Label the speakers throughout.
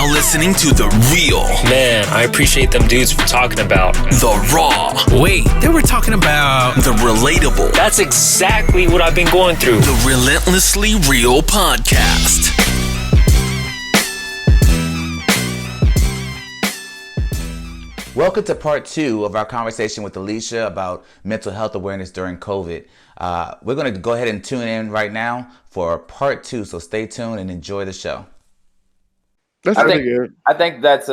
Speaker 1: now listening to The Real.
Speaker 2: Man, I appreciate them dudes for talking about
Speaker 1: The Raw.
Speaker 3: Wait, they were talking about
Speaker 1: The Relatable.
Speaker 2: That's exactly what I've been going through.
Speaker 1: The Relentlessly Real Podcast.
Speaker 4: Welcome to part 2 of our conversation with Alecia about mental health awareness during COVID. We're going to go ahead and tune in right now for part 2, so stay tuned and enjoy the show.
Speaker 5: That's really good. I think that's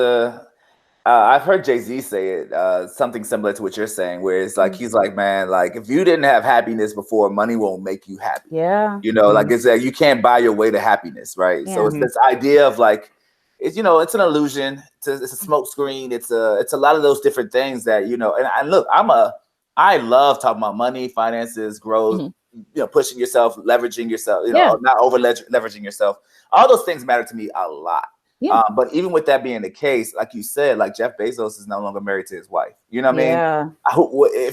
Speaker 5: I've heard Jay-Z say it, something similar to what you're saying, where it's like, he's like, man, like if you didn't have happiness before, money won't make you happy.
Speaker 6: Yeah.
Speaker 5: You know, like it's like you can't buy your way to happiness, right?
Speaker 6: Yeah.
Speaker 5: So it's this idea of like, it's, you know, it's an illusion. It's a smoke screen. It's a lot of those different things that, you know, and look, I love talking about money, finances, growth, you know, pushing yourself, leveraging yourself, you know, not over leveraging yourself. All those things matter to me a lot. Yeah. But even with that being the case, like you said, like Jeff Bezos is no longer married to his wife. You know what I mean?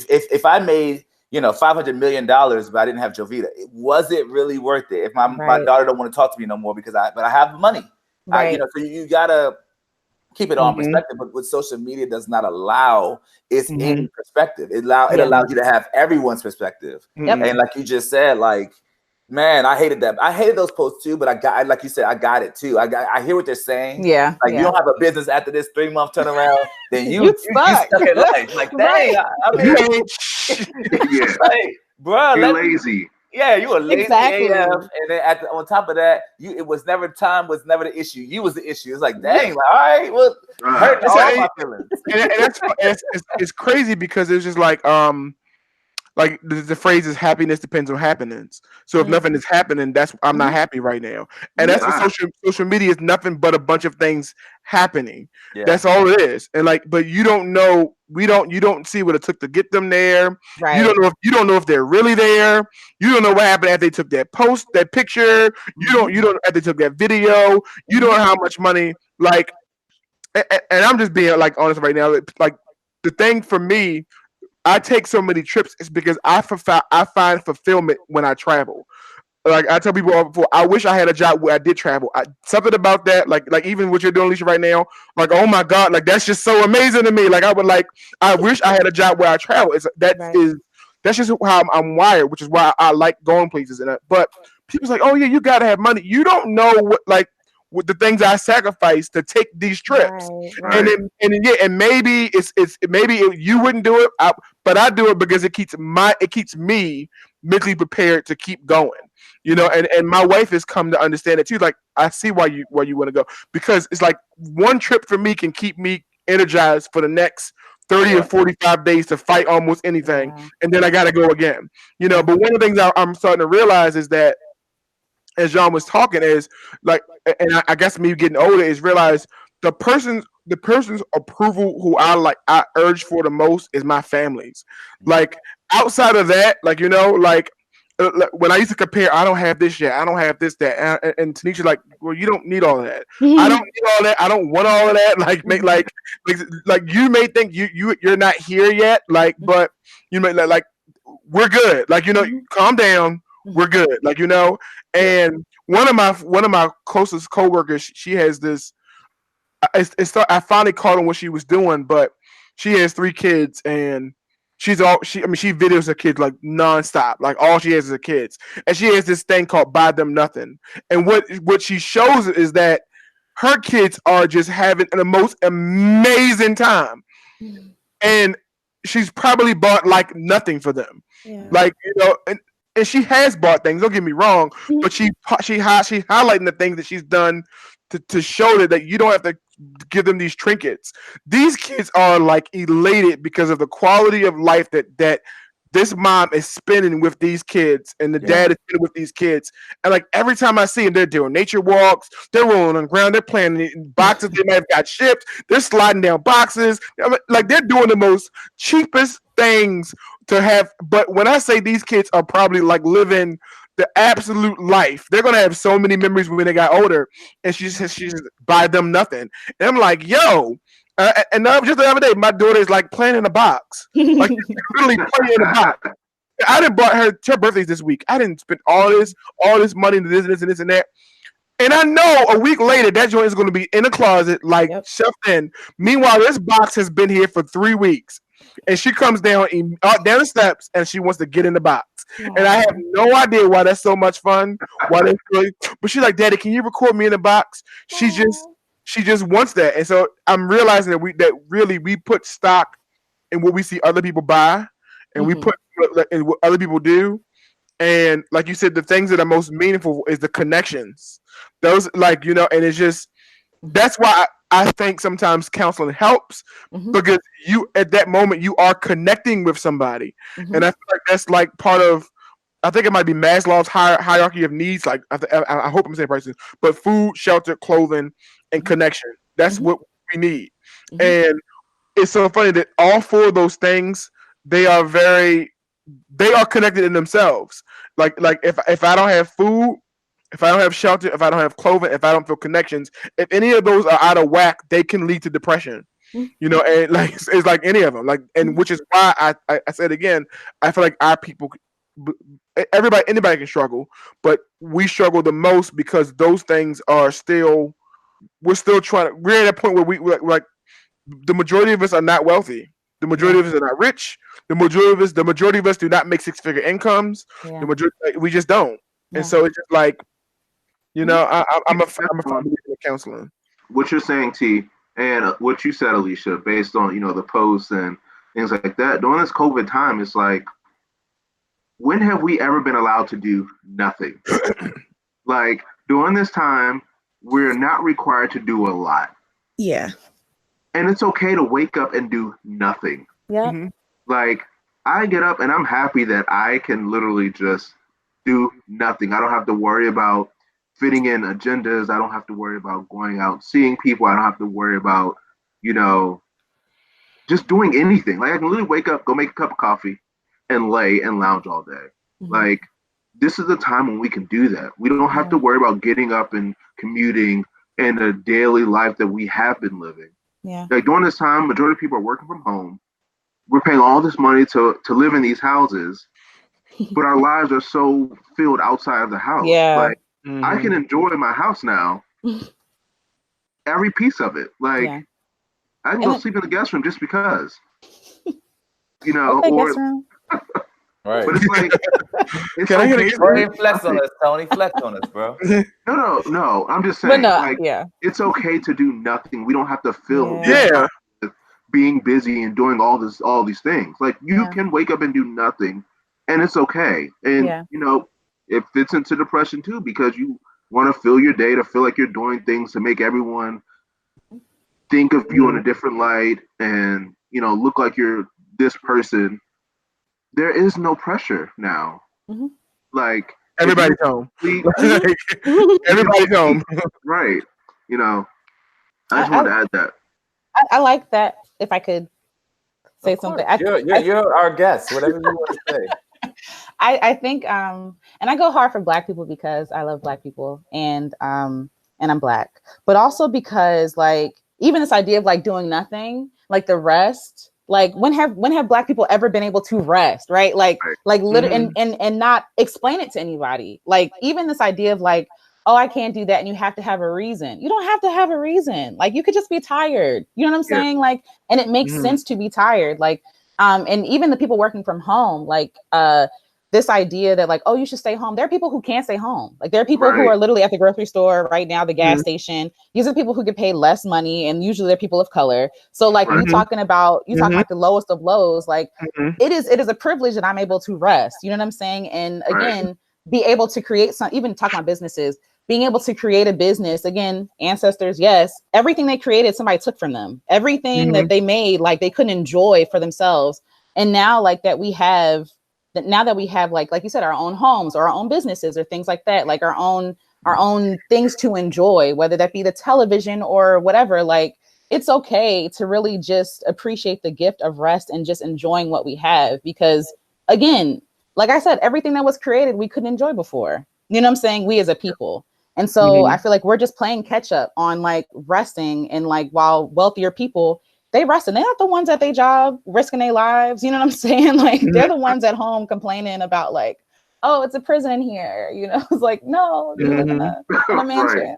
Speaker 5: If I made, you know, $500 million, but I didn't have Jovita, was it really worth it? If my daughter don't want to talk to me no more because I have the money. Right. You know, so you gotta keep it on perspective, but what social media does not allow is any perspective. It allows you to have everyone's perspective. And like you just said, like, man, I hated that. I hated those posts too, but like you said, I got it too. I hear what they're saying. Yeah. Like you don't have a business after this 3-month turnaround, then you stuck in life. Like, dang, I mean, like, bro,
Speaker 7: you're lazy.
Speaker 5: Yeah, you were lazy AF, and then on top of that, time was never the issue. You was the issue. It's like, dang, like, all right, well, hurt all my feelings.
Speaker 8: And it's crazy because it's just like the phrase is happiness depends on happenings. So if nothing is happening, I'm not happy right now. And that's what social media is, nothing but a bunch of things happening. Yeah. That's all it is. And like, but you don't know, you don't see what it took to get them there. Right. You don't know if they're really there. You don't know what happened after they took that post, that picture. You don't after they took that video. You don't know how much money, like, and I'm just being like honest right now. Like the thing for me, I take so many trips is because I find fulfillment when I travel. Like I tell people all before, I wish I had a job where I did travel. Something about that, like even what you're doing, Alecia, right now, like, oh my God, like that's just so amazing to me. Like I wish I had a job where I travel. That's just how I'm wired, which is why I like going places. But people's like, oh yeah, you gotta have money. You don't know what the things I sacrifice to take these trips, right. And maybe you wouldn't do it, but I do it because it keeps me mentally prepared to keep going, you know. And my wife has come to understand it too. Like I see why you want to go, because it's like one trip for me can keep me energized for the next 30 or 45 days to fight almost anything, and then I got to go again, you know. But one of the things I'm starting to realize is that, as John was talking, is like, and I guess me getting older is realize the person's approval who I urge for the most is my family's. Like outside of that, like, you know, like when I used to compare, I don't have this yet, I don't have this, that, and Tanisha, like, well, you don't need all of that. I don't need all that. I don't want all of that. Like, like you may think you're not here yet, like, but you may like we're good. Like, you know, calm down. We're good, like, you know. And one of my closest coworkers, she has this. I finally caught on what she was doing, but she has 3 kids, and she videos her kids like nonstop, like all she has is her kids, and she has this thing called Buy Them Nothing. And what she shows is that her kids are just having the most amazing time, and she's probably bought like nothing for them, like, you know. And she has bought things, don't get me wrong, but she's highlighting the things that she's done to show that you don't have to give them these trinkets. These kids are like elated because of the quality of life that this mom is spending with these kids, and the dad is spending with these kids. And like every time I see them, they're doing nature walks, they're rolling on the ground, they're playing in boxes they might have got shipped, they're sliding down boxes. Like they're doing the most cheapest things to have. But when I say these kids are probably like living the absolute life, they're gonna have so many memories when they got older. And she says she's Buy Them Nothing. And I'm like, yo. And just the other day, my daughter is like playing in a box, like literally playing in a box. I didn't bought her birthday's this week. I didn't spend all this money into this and this and that. And I know a week later that joint is going to be in a closet, like shoved in. Meanwhile, this box has been here for 3 weeks, and she comes down the steps and she wants to get in the box. Aww. And I have no idea why that's so much fun. But she's like, "Daddy, can you record me in the box?" She just wants that, and so I'm realizing that we put stock in what we see other people buy, and we put in what other people do. And like you said, the things that are most meaningful is the connections. Those, like, and it's just, that's why I think sometimes counseling helps, because you, at that moment, you are connecting with somebody. And I feel like that's like part of, I think it might be Maslow's hierarchy of needs. Like, I hope I'm saying person, but food, shelter, clothing, and connection. That's what we need. And it's so funny that all 4 of those things, they are connected in themselves. Like if I don't have food, if I don't have shelter, if I don't have clothing, if I don't feel connections, if any of those are out of whack, they can lead to depression. And like it's like any of them. Like, and which is why I said again, I feel like our people, anybody can struggle, but we struggle the most because those things are still, we're at a point where we're like the majority of us are not wealthy. The majority of us are not rich. The majority of us do not make 6-figure incomes. The majority, we just don't. And so it's just like, I'm a believer in counseling.
Speaker 6: What you're saying, T, and what you said, Alecia, based on the posts and things like that. During this COVID time, it's like, when have we ever been allowed to do nothing? Like, during this time, we're not required to do a lot.
Speaker 7: Yeah.
Speaker 6: And it's okay to wake up and do nothing.
Speaker 7: Yeah.
Speaker 6: Like, I get up and I'm happy that I can literally just do nothing. I don't have to worry about fitting in agendas. I don't have to worry about going out, seeing people. I don't have to worry about, just doing anything. Like, I can literally wake up, go make a cup of coffee, and lay and lounge all day. Like, this is the time when we can do that. We don't have to worry about getting up and commuting in the daily life that we have been living.
Speaker 7: Yeah.
Speaker 6: Like, during this time, majority of people are working from home. We're paying all this money to live in these houses, but our lives are so filled outside of the house.
Speaker 7: Yeah.
Speaker 6: Like, I can enjoy my house now, every piece of it. Like, I can go sleep in the guest room just because, or
Speaker 5: right.
Speaker 6: But it's like, it's
Speaker 5: Can
Speaker 6: okay.
Speaker 5: Tony, flex on us, Tony. Flex on us, bro.
Speaker 6: No. I'm just saying, it's okay to do nothing. We don't have to fill being busy and doing all these things. Like, you can wake up and do nothing, and it's okay. And it fits into depression too, because you want to fill your day to feel like you're doing things to make everyone think of you in a different light and look like you're this person. There is no pressure now. Like,
Speaker 8: everybody's home. Everybody's home.
Speaker 6: Right. I just want to add that.
Speaker 7: I like that. If I could say something,
Speaker 5: you're our guest. Whatever you want to say.
Speaker 7: I think, and I go hard for Black people because I love Black people, and I'm Black, but also because, like, even this idea of like doing nothing, like the rest. Like, when have Black people ever been able to rest, right? Like literally, and not explain it to anybody. Like, even this idea of like, oh, I can't do that, and you have to have a reason. You don't have to have a reason. Like, you could just be tired. You know what I'm saying? Like, and it makes sense to be tired. Like, and even the people working from home, like, this idea that like, oh, you should stay home. There are people who can't stay home. Like, there are people who are literally at the grocery store right now, the gas station. These are people who get paid less money, and usually they're people of color. So like, you talking about like the lowest of lows, like it is a privilege that I'm able to rest. You know what I'm saying? And again, be able to create even talking about businesses, being able to create a business, again, ancestors, yes, everything they created, somebody took from them. Everything that they made, like, they couldn't enjoy for themselves. And now, like, now that we have like you said, our own homes or our own businesses or things like that, like our own things to enjoy, whether that be the television or whatever, like, it's okay to really just appreciate the gift of rest and just enjoying what we have. Because again, like I said, everything that was created, we couldn't enjoy before. You know what I'm saying? We as a people. And so I feel like we're just playing catch up on like resting, and like, while wealthier people, they resting. They're not the ones at their job risking their lives. You know what I'm saying? Like, they're the ones at home complaining about like, oh, it's a prison in here. You know, it's like, no, you live in a mansion.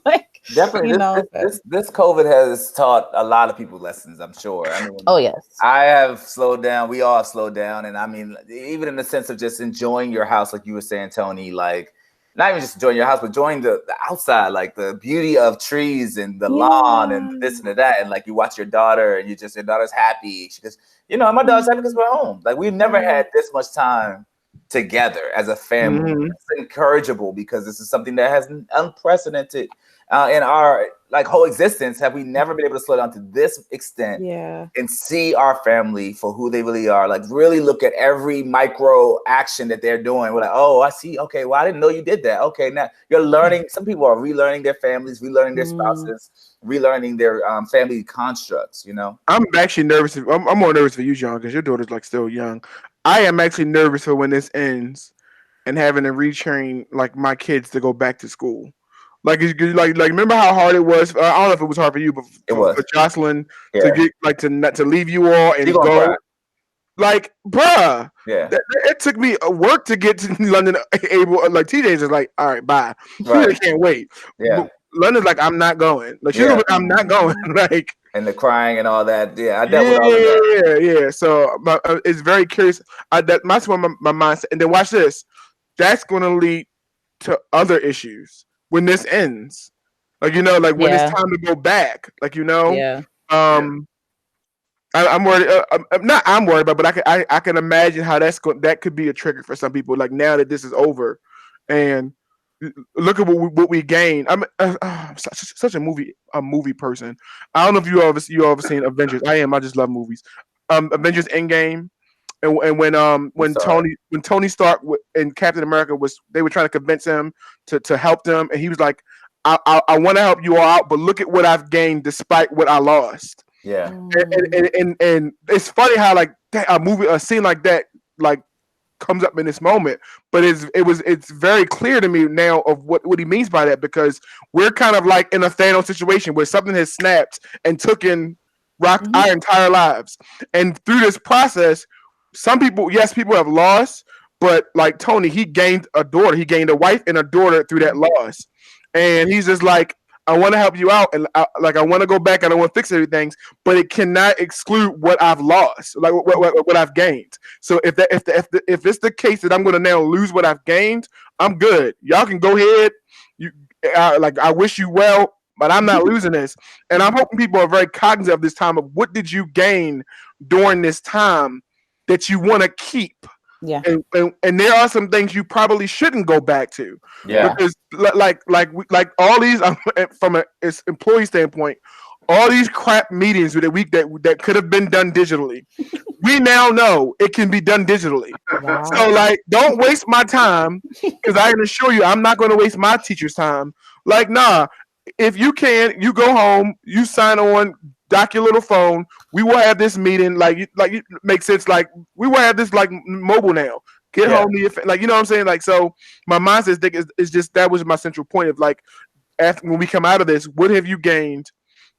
Speaker 7: Like,
Speaker 5: definitely,
Speaker 7: you know,
Speaker 5: this COVID has taught a lot of people lessons, I'm sure. I mean,
Speaker 7: oh yes,
Speaker 5: I have slowed down. We all have slowed down, and I mean, even in the sense of just enjoying your house, like you were saying, Tony, like not even just enjoying your house, but enjoying the outside, like the beauty of trees and the lawn and this and that. And like you watch your daughter, and your daughter's happy. She goes, you know, my daughter's happy because we're home. Like we've never had this much time together as a family. It's encourageable because this is something that has unprecedented in our like whole existence. Have we never been able to slow down to this extent and see our family for who they really are? Like really look at every micro action that they're doing. We're like, oh, I see. Okay, well, I didn't know you did that. Okay, now you're learning. Some people are relearning their families, relearning their spouses, relearning their family constructs. You know,
Speaker 8: I'm actually nervous. I'm more nervous for you, John, because your daughter's like still young. I am actually nervous for when this ends and having to retrain like my kids to go back to school. Like remember how hard it was? I don't know if it was hard for you, but for Jocelyn to get like to leave you all and go. Cry. Like, bruh, it took me work to get to London. Able like TJ's is like, all right, bye. I can't wait.
Speaker 5: Yeah,
Speaker 8: London's like, I'm not going. Like, she's like, I'm not going. Like,
Speaker 5: and the crying and all that. Yeah, I dealt with all of that.
Speaker 8: Yeah. So it's very curious. That's what my mindset. And then watch this. That's going to lead to other issues when this ends. Like, you know, like when it's time to go back. Like, you know, I'm worried. I'm worried about, but I can imagine how that could be a trigger for some people. Like now that this is over, and look at what we gained. I'm such a movie person. I don't know if you ever seen Avengers. I just love movies. Avengers Endgame, and when Tony Stark and Captain America they were trying to convince him to help them, and he was like, I want to help you all out, but look at what I've gained despite what I lost.
Speaker 5: Yeah,
Speaker 8: and it's funny how like a scene like that like comes up in this moment, but it's very clear to me now of what he means by that, because we're kind of like in a Thanos situation where something has snapped and rocked our entire lives, and through this process, some people have lost, but like Tony, he gained a daughter, wife and a daughter through that loss, and he's just like, I want to help you out, and I want to go back and I want to fix everything, but it cannot exclude what I've lost, like what I've gained. So if it's the case that I'm going to now lose what I've gained, I'm good. Y'all can go ahead. I wish you well, but I'm not losing this. And I'm hoping people are very cognizant of this time of what did you gain during this time that you want to keep.
Speaker 7: Yeah,
Speaker 8: and there are some things you probably shouldn't go back to.
Speaker 5: Yeah,
Speaker 8: because like all these from an employee standpoint, all these crap meetings that could have been done digitally, we now know it can be done digitally. Wow. So like, don't waste my time, because I can assure you, I'm not going to waste my teacher's time. Like, nah, if you can, you go home, you sign on. Dock your little phone. We will have this meeting. Like it makes sense. Like we will have this like mobile now. Get home to your like, you know what I'm saying? Like, so my mindset is just, that was my central point of like, after when we come out of this, what have you gained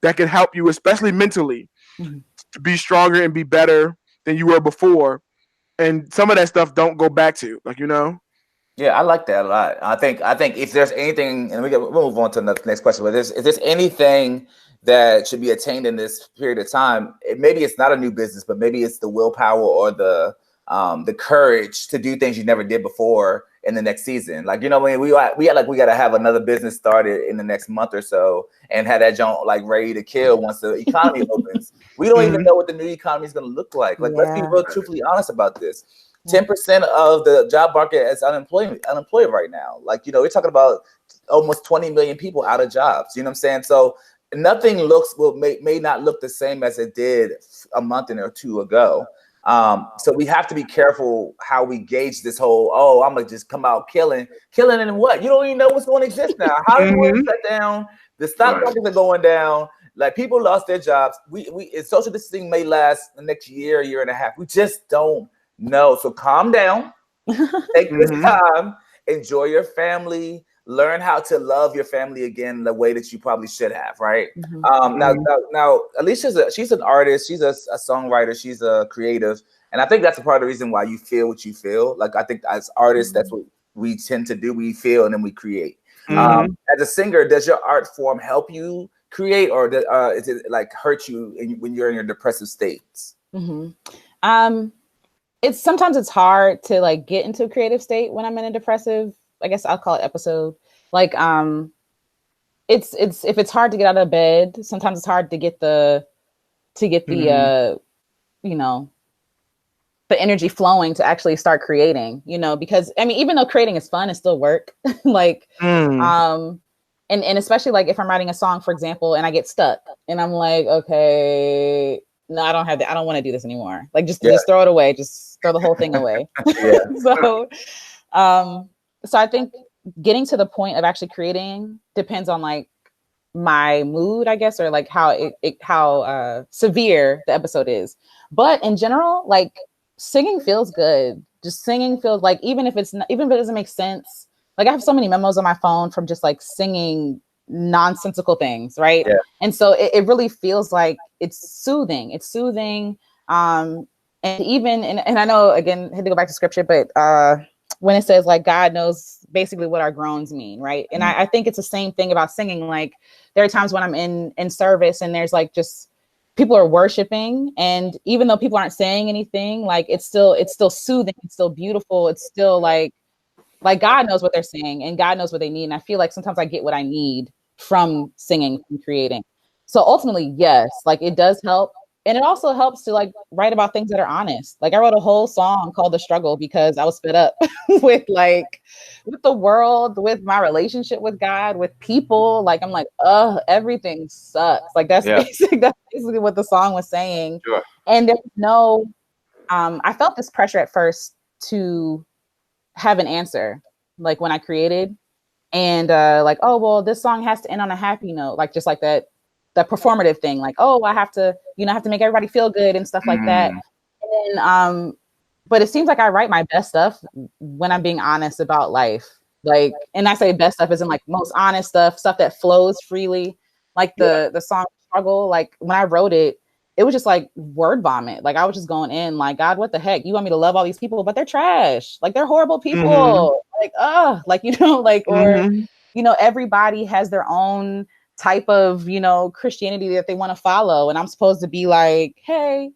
Speaker 8: that can help you, especially mentally, to be stronger and be better than you were before? And some of that stuff don't go back to, like, you know.
Speaker 5: Yeah, I like that a lot. I think if there's anything, and we'll move on to the next question, but if there's anything that should be attained in this period of time, maybe it's not a new business, but maybe it's the willpower or the courage to do things you never did before in the next season. Like, you know, when we got to have another business started in the next month or so and have that junk like ready to kill once the economy opens. We don't even know what the new economy is going to look like. Like, let's be real truthfully honest about this. 10% of the job market is unemployed right now. Like, you know, we're talking about almost 20 million people out of jobs. You know what I'm saying? So nothing may not look the same as it did a month or two ago. So we have to be careful how we gauge this whole, I'm gonna just come out killing and what? You don't even know what's going to exist now. How do you want to shut down? The stock markets are going down. Like, people lost their jobs. Social distancing may last the next year and a half. We just don't know. So calm down. Take this time. Enjoy your family. Learn how to love your family again the way that you probably should have, right? Now, Alecia, she's an artist, she's a songwriter, she's a creative, And I think that's a part of the reason why you feel what you feel. Like, I think as artists, that's what we tend to do. We feel and then we create. As a singer, does your art form help you create, or is it like hurt you when you're in your depressive states?
Speaker 7: Sometimes it's hard to like get into a creative state when I'm in a depressive, I guess I'll call it episode. Like, it's if it's hard to get out of bed, sometimes it's hard to get the you know, the energy flowing to actually start creating, you know, because I mean, even though creating is fun, it's still work. Like, and especially like if I'm writing a song, for example, and I get stuck and I'm like, okay, no, I don't want to do this anymore. Like, just throw it away. Just throw the whole thing away. So I think getting to the point of actually creating depends on like my mood, I guess, or like how severe the episode is. But in general, like, singing feels good. Just singing feels like, even if it doesn't make sense. Like, I have so many memos on my phone from just like singing nonsensical things, right? Yeah. And so it really feels like it's soothing. It's soothing. And I know, again, I had to go back to scripture, but when it says like God knows basically what our groans mean, right? And I think it's the same thing about singing. Like, there are times when I'm in service and there's like just people are worshiping, and even though people aren't saying anything, like it's still soothing, it's still beautiful, it's still like God knows what they're saying and God knows what they need. And I feel like sometimes I get what I need from singing and creating. So ultimately, yes, like it does help. And it also helps to like write about things that are honest. Like, I wrote a whole song called The Struggle because I was fed up with the world, with my relationship with God, with people. Like, I'm like, everything sucks. Like, that's basically what the song was saying. Sure. And there's no, I felt this pressure at first to have an answer, like when I created, and like, oh, well, this song has to end on a happy note, like just like that performative thing, like, oh, I have to make everybody feel good and stuff like that. And but it seems like I write my best stuff when I'm being honest about life. Like, and I say best stuff isn't like most honest stuff that flows freely. Like the song Struggle, like when I wrote it, it was just like word vomit. Like, I was just going in like, God, what the heck? You want me to love all these people, but they're trash. Like, they're horrible people. Like, like, you know, like, or, you know, everybody has their own type of, you know, Christianity that they want to follow. And I'm supposed to be like, hey,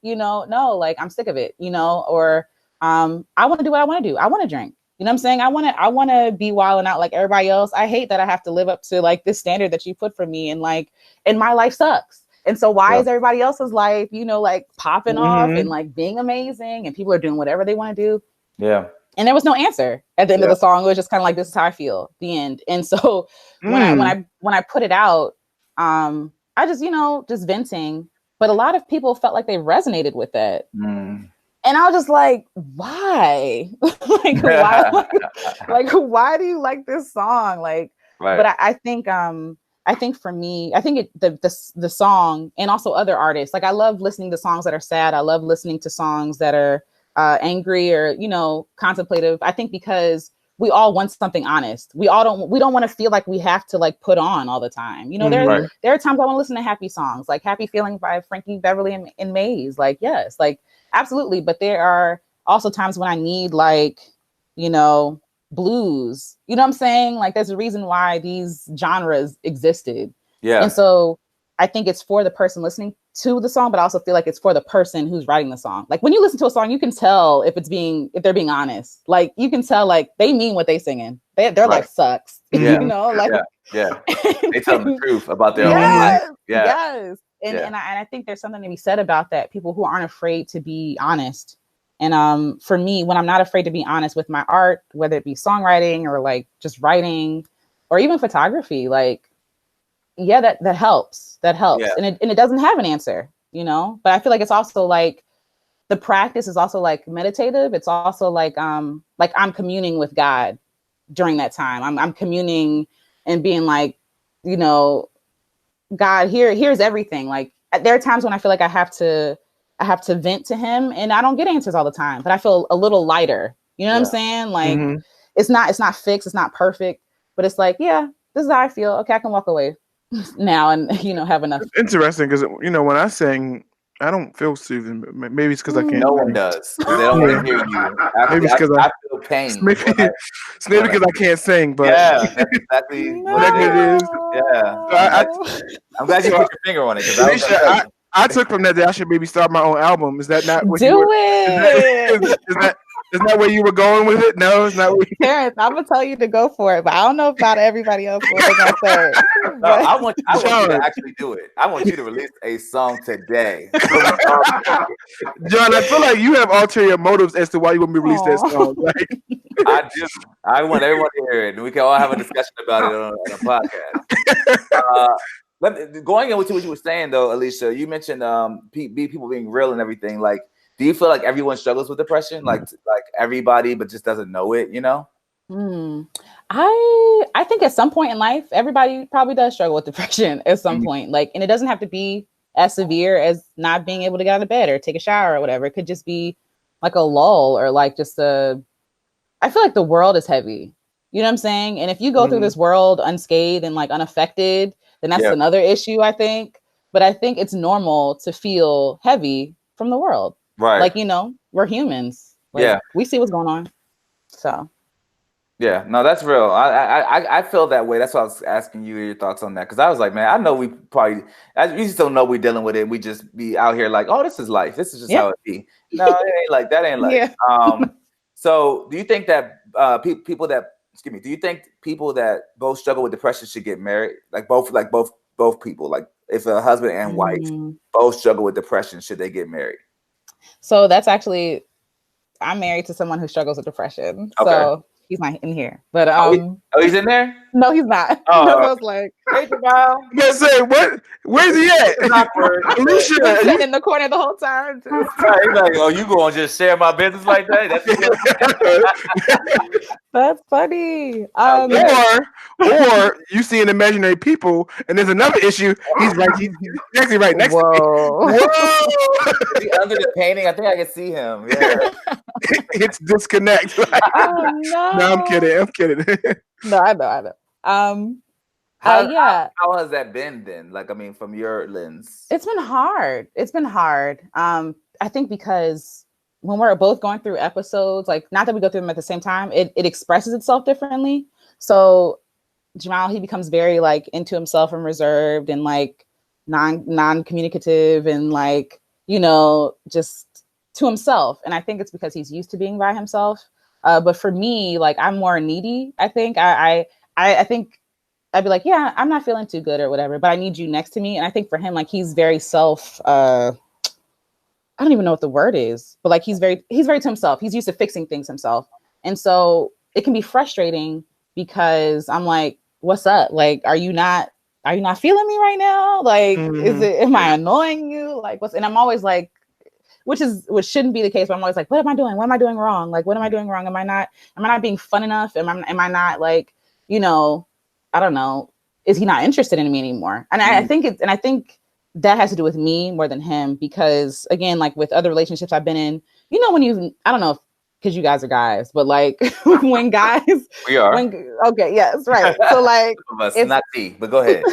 Speaker 7: you know, no, like, I'm sick of it, you know, or I want to do what I want to do. I want to drink. You know what I'm saying? I want to be wilding out like everybody else. I hate that I have to live up to like this standard that you put for me. And like, and my life sucks. And so why is everybody else's life, you know, like popping off and like being amazing and people are doing whatever they want to do? Yeah. And there was no answer at the end of the song. It was just kind of like, this is how I feel, the end. And so when I put it out, I just, you know, just venting, but a lot of people felt like they resonated with that. And I was just like, why? Like, why? Like, why do you like this song? Like, but I think for me, I think the song, and also other artists, like, I love listening to songs that are sad. I love listening to songs that are angry or, you know, contemplative. I think because we all want something honest. We don't want to feel like we have to like put on all the time. You know, there are times I want to listen to happy songs, like Happy Feeling by Frankie Beverly and Maze. Like, yes, like, absolutely. But there are also times when I need, like, you know, blues. You know what I'm saying? Like, there's a reason why these genres existed. Yeah. And so I think it's for the person listening to the song, but I also feel like it's for the person who's writing the song. Like, when you listen to a song, you can tell if they're being honest. Like, you can tell, like, they mean what they singing. Their life sucks. Yeah. You know, like,
Speaker 5: they tell the truth about their own life. Yeah.
Speaker 7: Yes. And I think there's something to be said about that. People who aren't afraid to be honest. And for me, when I'm not afraid to be honest with my art, whether it be songwriting or like just writing or even photography, like, that helps. That helps. Yeah. And it doesn't have an answer, you know, but I feel like it's also like the practice is also like meditative. It's also like I'm communing with God during that time. I'm communing and being like, you know, God, here's everything. Like, there are times when I feel like I have to vent to him and I don't get answers all the time, but I feel a little lighter. You know what I'm saying? Like, it's not fixed. It's not perfect, but it's like, this is how I feel. Okay. I can walk away now and, you know, have enough.
Speaker 8: It's interesting because, you know, when I sing, I don't feel soothing. Maybe it's because I can't.
Speaker 5: No one does. They don't want to hear you.
Speaker 8: Maybe it's because
Speaker 5: I feel pain.
Speaker 8: Maybe because I can't sing. But
Speaker 5: yeah, that's exactly what it is. Yeah. I'm glad you put your finger on it.
Speaker 8: I took from that I should maybe start my own album. Is that not what
Speaker 7: do
Speaker 8: you were,
Speaker 7: it?
Speaker 8: Is that where you were going with it? No, it's not.
Speaker 7: Terrence, I'm gonna tell you to go for it, but I don't know about everybody else. What they're gonna say.
Speaker 5: No, I want you to actually do it. I want you to release a song today.
Speaker 8: John, I feel like you have ulterior motives as to why you want me to release that song. Like,
Speaker 5: I want everyone to hear it, and we can all have a discussion about it on a podcast. Going into what you were saying, though, Alecia, you mentioned people being real and everything. Like, do you feel like everyone struggles with depression? Like everybody, but just doesn't know it, you know?
Speaker 7: I think at some point in life, everybody probably does struggle with depression at some point. Like, and it doesn't have to be as severe as not being able to get out of bed or take a shower or whatever. It could just be like a lull or like just I feel like the world is heavy. You know what I'm saying? And if you go through this world unscathed and like unaffected, then that's another issue, I think. But I think it's normal to feel heavy from the world.
Speaker 5: Right.
Speaker 7: Like, you know, we're humans. Like, we see what's going on. So.
Speaker 5: Yeah, no, that's real. I feel that way. That's why I was asking you your thoughts on that. Because I was like, man, I know we just don't know we're dealing with it. We just be out here like, oh, this is life. This is just how it be. No, it ain't like that. Ain't like. So do you think that people that both struggle with depression should get married? Like both people, like if a husband and wife both struggle with depression, should they get married?
Speaker 7: So that's actually, I'm married to someone who struggles with depression. Okay. So he's not in here, but
Speaker 5: he's in there?
Speaker 7: No, he's not.
Speaker 5: Oh,
Speaker 7: I was like, hey, Jamal.
Speaker 8: I'm gonna say, what? Where's he at?
Speaker 7: Alecia, sitting in the corner the whole time.
Speaker 5: He's like, oh, you gonna just share my business like that?
Speaker 7: That's funny.
Speaker 8: Or you see an imaginary people, and there's another issue. He's actually right next to me. Whoa!
Speaker 5: Is he under the painting? I think I can see him. Yeah.
Speaker 8: It's disconnect. Like,
Speaker 7: no,
Speaker 8: I'm kidding.
Speaker 7: No, I know.
Speaker 5: How has that been then? Like, I mean, from your lens,
Speaker 7: it's been hard. I think because when we're both going through episodes, like not that we go through them at the same time, it expresses itself differently. So Jamal, he becomes very like into himself and reserved and like non-communicative and like, you know, just to himself. And I think it's because he's used to being by himself. But for me, like I'm more needy. I think I think I'd be like, yeah, I'm not feeling too good or whatever, but I need you next to me. And I think for him, like he's very I don't even know what the word is, but like he's very to himself. He's used to fixing things himself. And so it can be frustrating because I'm like, what's up? Like, are you not feeling me right now? Like, am I annoying you? Like, and I'm always like, which shouldn't be the case, but I'm always like, what am I doing? What am I doing wrong? Like, what am I doing wrong? Am I not being fun enough? Am I not like, you know, I don't know. Is he not interested in me anymore? And I think that has to do with me more than him, because again, like with other relationships I've been in, you know, I don't know because you guys are guys, but like when guys,
Speaker 5: we are.
Speaker 7: Okay, yes, right. So like,
Speaker 5: it's not tea, but go ahead.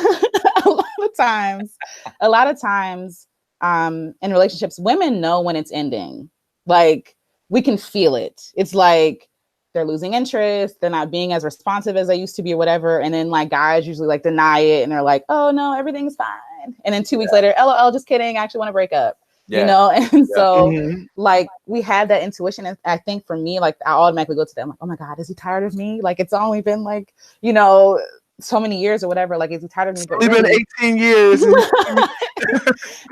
Speaker 7: a lot of times, in relationships, women know when it's ending. Like we can feel it. It's like they're losing interest. They're not being as responsive as they used to be or whatever. And then like guys usually like deny it and they're like, oh no, everything's fine. And then 2 weeks later, LOL, just kidding. I actually want to break up, you know? And so like we have that intuition. And I think for me, like I automatically go to them like, oh my God, is he tired of me? Like it's only been like, you know, so many years or whatever. Like, is he tired of me?
Speaker 8: It's been 18 years.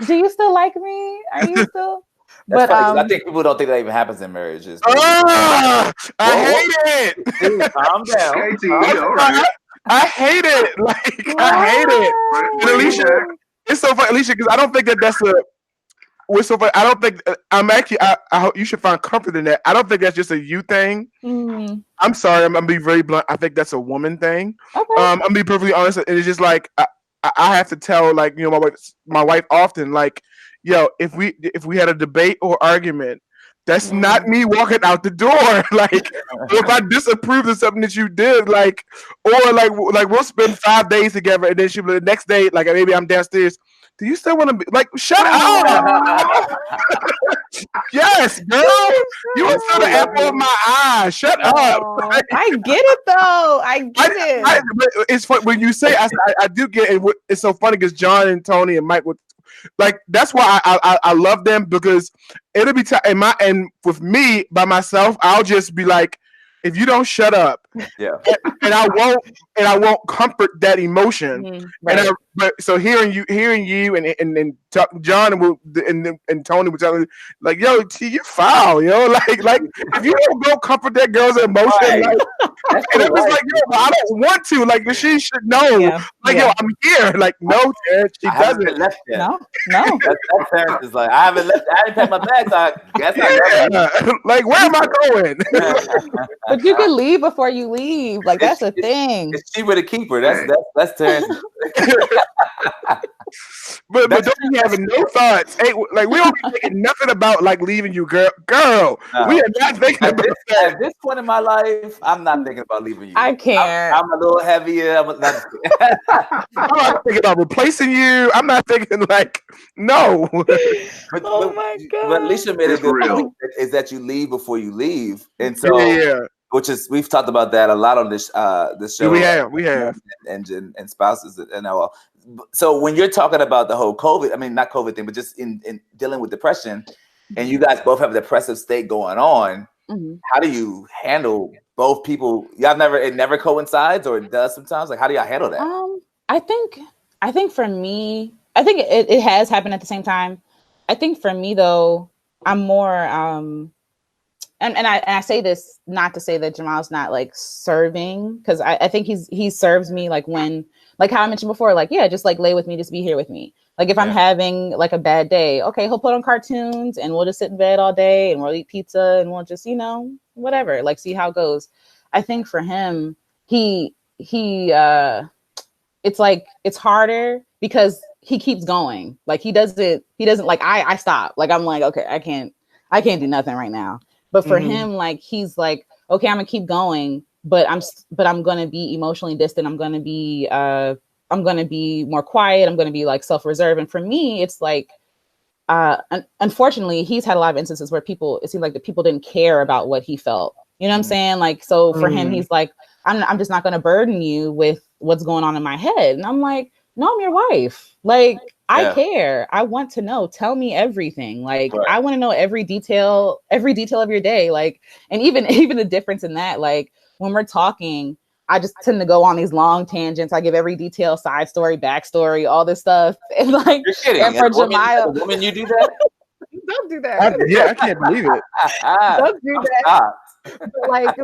Speaker 7: Do you still like me? Are you still?
Speaker 5: But I think people don't think that even happens in marriages.
Speaker 8: I hate it.
Speaker 5: Dude, calm down.
Speaker 8: I hate it. Like I hate it. And Alecia, it's so funny, Alecia, because I don't think that's what's so funny. I don't think I'm actually. I hope you should find comfort in that. I don't think that's just a you thing. I'm sorry. I'm gonna be very blunt. I think that's a woman thing. Okay. I'm gonna be perfectly honest. And it's just like I have to tell, like, you know, my wife often, like, yo, if we had a debate or argument, that's not me walking out the door. Like, if I disapprove of something that you did, like, or like we'll spend 5 days together, and then the next day, like maybe I'm downstairs do you still want to be like? Shut up! Yes, girl, you are still the apple of my eye. Shut up!
Speaker 7: Like, I get it though. I get it.
Speaker 8: It's funny when you say I do get it. It's so funny because John and Tony and Mike would like. That's why I love them because it'll be and with me by myself, I'll just be like, if you don't shut up, and I won't comfort that emotion. Right. But so hearing you and John and Tony were telling me like, yo, T, you foul, yo, like if you don't go comfort that girl's emotion, right. Like, and it was like, yo, I don't want to, like she should know, yo, I'm here, like no, Terrence, she doesn't.
Speaker 7: No.
Speaker 5: That's Terrence is like, I didn't pack my bags. I guess
Speaker 8: like where am I going?
Speaker 7: But you can leave before you leave. Like that's the thing.
Speaker 5: It's cheaper to keep her. That's Terrence.
Speaker 8: but don't be having no thoughts. Hey, like we don't be thinking nothing about like leaving you, girl. No. We are not thinking about that.
Speaker 5: At this point in my life, I'm not thinking about leaving you.
Speaker 7: I can't.
Speaker 5: I'm a little heavier. I'm not
Speaker 8: thinking about replacing you. I'm not thinking like no.
Speaker 7: Oh my god!
Speaker 5: But Alecia made a good point is that you leave before you leave, and so which is we've talked about that a lot on this show.
Speaker 8: Yeah, we have
Speaker 5: and spouses and all. So when you're talking about the whole COVID, I mean not COVID thing, but just in dealing with depression, and you guys both have a depressive state going on, how do you handle both people? It never coincides, or it does sometimes. Like how do y'all handle that?
Speaker 7: I think for me, I think it has happened at the same time. I think for me though, I'm more and I say this not to say that Jamal's not like serving, because I think he serves me like when, like how I mentioned before, like just like lay with me, just be here with me. Like if I'm having like a bad day, okay, he'll put on cartoons and we'll just sit in bed all day and we'll eat pizza and we'll just whatever, like see how it goes. I think for him, he it's like it's harder because he keeps going. Like he doesn't like I stop. Like I'm like, okay, I can't do nothing right now. But for him, like he's like, okay, I'm gonna keep going, but I'm gonna be emotionally distant. I'm gonna be more quiet. I'm gonna be like self-reserved. And for me, it's like, unfortunately, he's had a lot of instances where it seemed like the people didn't care about what he felt. You know what I'm saying? Like, so for him, he's like, I'm just not gonna burden you with what's going on in my head. And I'm like, no, I'm your wife. Like, I care. I want to know. Tell me everything. Like, I want to know every detail of your day. Like, and even the difference in that, like when we're talking, I just tend to go on these long tangents. I give every detail, side story, backstory, all this stuff. And like,
Speaker 5: you're kidding.
Speaker 7: And for Jemiah,
Speaker 5: woman, you do that?
Speaker 7: Don't do that.
Speaker 8: I can't believe it.
Speaker 7: Don't do that.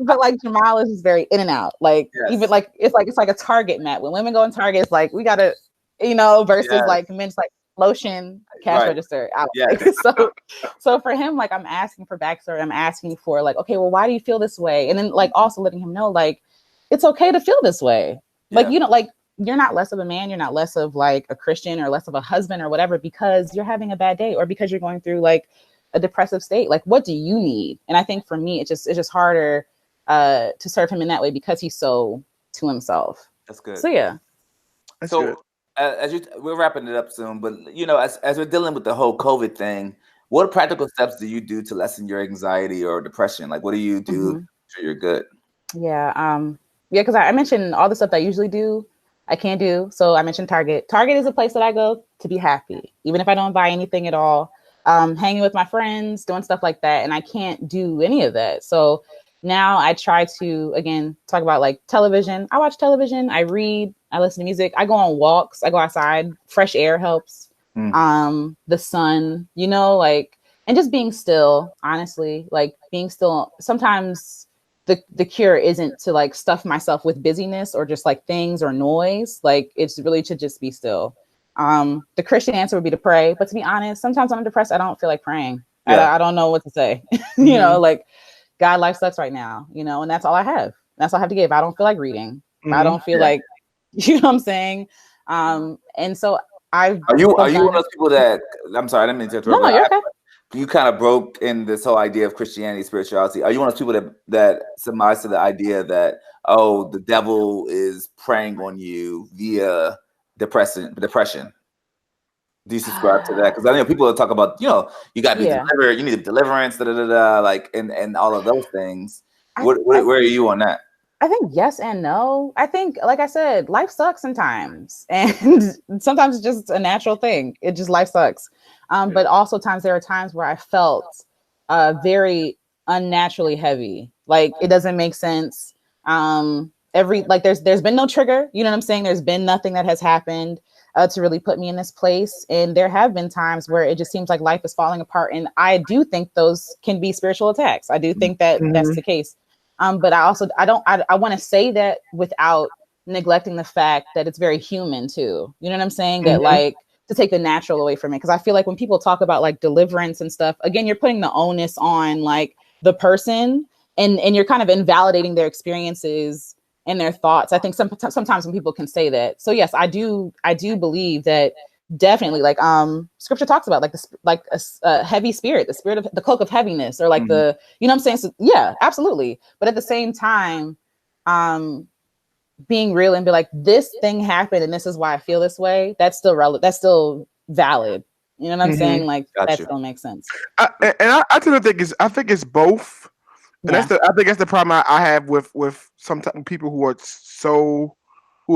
Speaker 7: But like Jamal is just very in and out. Like even like it's like a Target mat. When women go in Target, it's like we gotta, versus like men's like lotion, cash register out. So for him, like I'm asking for backstory. I'm asking for like, okay, well, why do you feel this way? And then like also letting him know like it's okay to feel this way. Like like you're not less of a man. You're not less of like a Christian or less of a husband or whatever because you're having a bad day or because you're going through like a depressive state. Like, what do you need? And I think for me, it's just harder to serve him in that way because he's so to himself.
Speaker 5: That's good.
Speaker 7: So yeah.
Speaker 8: That's good.
Speaker 5: We're wrapping it up soon, but as we're dealing with the whole COVID thing, what practical steps do you do to lessen your anxiety or depression? Like, what do you do so you're good?
Speaker 7: Yeah. Because I mentioned all the stuff that I usually do, I can't do. So I mentioned Target. Target is a place that I go to be happy, even if I don't buy anything at all. Hanging with my friends, doing stuff like that. And I can't do any of that. So now I try to, again, talk about like television. I watch television. I read. I listen to music. I go on walks. I go outside. Fresh air helps. The sun, like, and just being still, honestly, like being still. Sometimes the cure isn't to like stuff myself with busyness or just like things or noise. Like it's really to just be still. The Christian answer would be to pray, but to be honest, sometimes when I'm depressed, I don't feel like praying. I don't know what to say. Like God, life sucks right now, and that's all I have. That's all I have to give. I don't feel like reading. I don't feel like, what I'm saying? And so Are you one of those people that, I'm sorry, I didn't mean to interrupt. No, you're okay.
Speaker 5: You kind of broke in this whole idea of Christianity, spirituality. Are you one of those people that surmise to the idea that, oh, the devil is preying on you via depression? Do you subscribe to that? Because I know people talk about, you know, you got to be delivered, you need deliverance, like, and all of those things. Where are you on that?
Speaker 7: I think yes and no. I think, like I said, life sucks sometimes, and sometimes it's just a natural thing. It just life sucks. But also there are times where I felt very unnaturally heavy. Like it doesn't make sense. There's been no trigger. You know what I'm saying? There's been nothing that has happened to really put me in this place. And there have been times where it just seems like life is falling apart. And I do think those can be spiritual attacks. I do think that that's the case. But I want to say that without neglecting the fact that it's very human too. You know what I'm saying? That like to take the natural away from it. Cause I feel like when people talk about like deliverance and stuff, again, you're putting the onus on like the person and you're kind of invalidating their experiences and their thoughts. I think sometimes when people can say that. So yes, I do believe that definitely like scripture talks about like a heavy spirit, the spirit of the cloak of heaviness, or like the, you know what I'm saying? So yeah, absolutely. But at the same time, being real and be like, this thing happened and this is why I feel this way. That's still relevant. That's still valid. You know what I'm saying? Like still makes sense.
Speaker 8: I think it's both. And I think that's the problem I have with sometimes people who are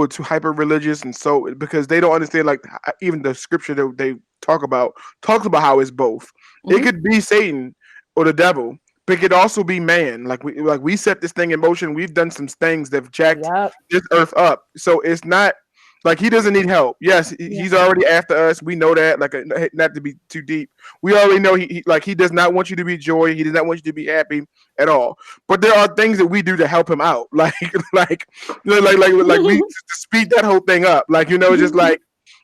Speaker 8: too hyper religious, and so because they don't understand like even the scripture that they talks about how it's both. It could be Satan or the devil, but it could also be man. Like we set this thing in motion. We've done some things that have jacked this earth up. So it's not like he doesn't need help. Yes, he's already after us. We know that. Like not to be too deep, we already know he does not want you to be joy. He does not want you to be happy at all. But there are things that we do to help him out. Like we to speed that whole thing up. Like, you know, just like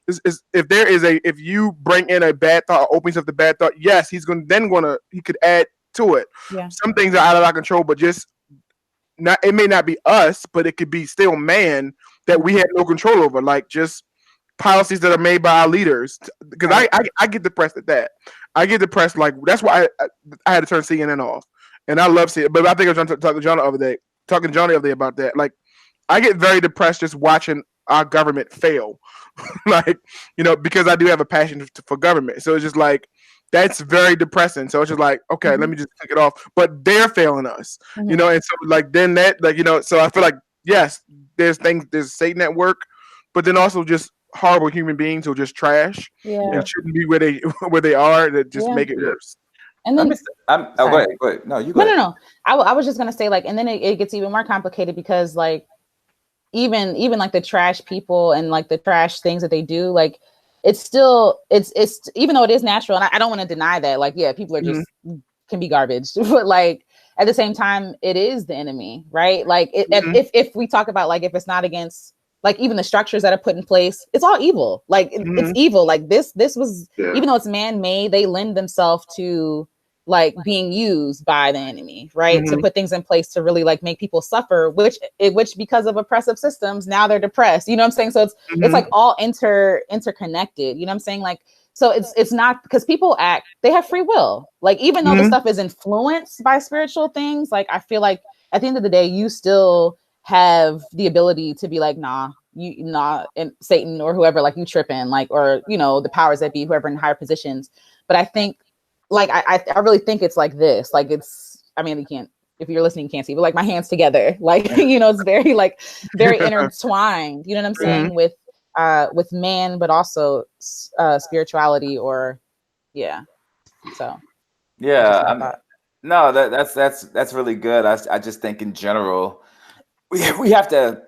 Speaker 8: if you bring in a bad thought, or opens up the bad thought, yes, he could add to it. Yeah. Some things are out of our control, but just not. It may not be us, but it could be still man that we had no control over, like just policies that are made by our leaders. Because I get depressed at that. I get depressed, like that's why I had to turn CNN off. And I love CNN, but I think I was talking to Johnny the other day about that. Like I get very depressed just watching our government fail. Like, you know, because I do have a passion for government. So it's just like, that's very depressing. So it's just like, okay, let me just take it off. But they're failing us, you know? And so like, then that, like, you know, so I feel like, yes, there's Satan at work, but then also just horrible human beings who are just trash and shouldn't be where they are, that just make it worse.
Speaker 7: And then
Speaker 5: go ahead. No, you go ahead.
Speaker 7: No. I was just gonna say, like, and then it gets even more complicated because like even like the trash people and like the trash things that they do, like it's even though it is natural, and I don't want to deny that, like, yeah, people are just can be garbage, but like at the same time, it is the enemy, right? Like if we talk about like if it's not against like even the structures that are put in place, it's all evil. Like it's evil. Like this was even though it's man-made, they lend themselves to like being used by the enemy, right? To put things in place to really like make people suffer, which because of oppressive systems, now they're depressed. You know what I'm saying? So it's like all interconnected. You know what I'm saying? Like, so it's not because people they have free will. Like, even though the stuff is influenced by spiritual things, like I feel like at the end of the day, you still have the ability to be like, and Satan or whoever, like you tripping, like, or, you know, the powers that be, whoever in higher positions. But I think like, I really think it's like this, like I mean, you can't, if you're listening, you can't see, but like my hands together, like, you know, it's very intertwined, you know what I'm saying? With man, but also spirituality or, so.
Speaker 5: Yeah. No, that's really good. I just think in general, we have to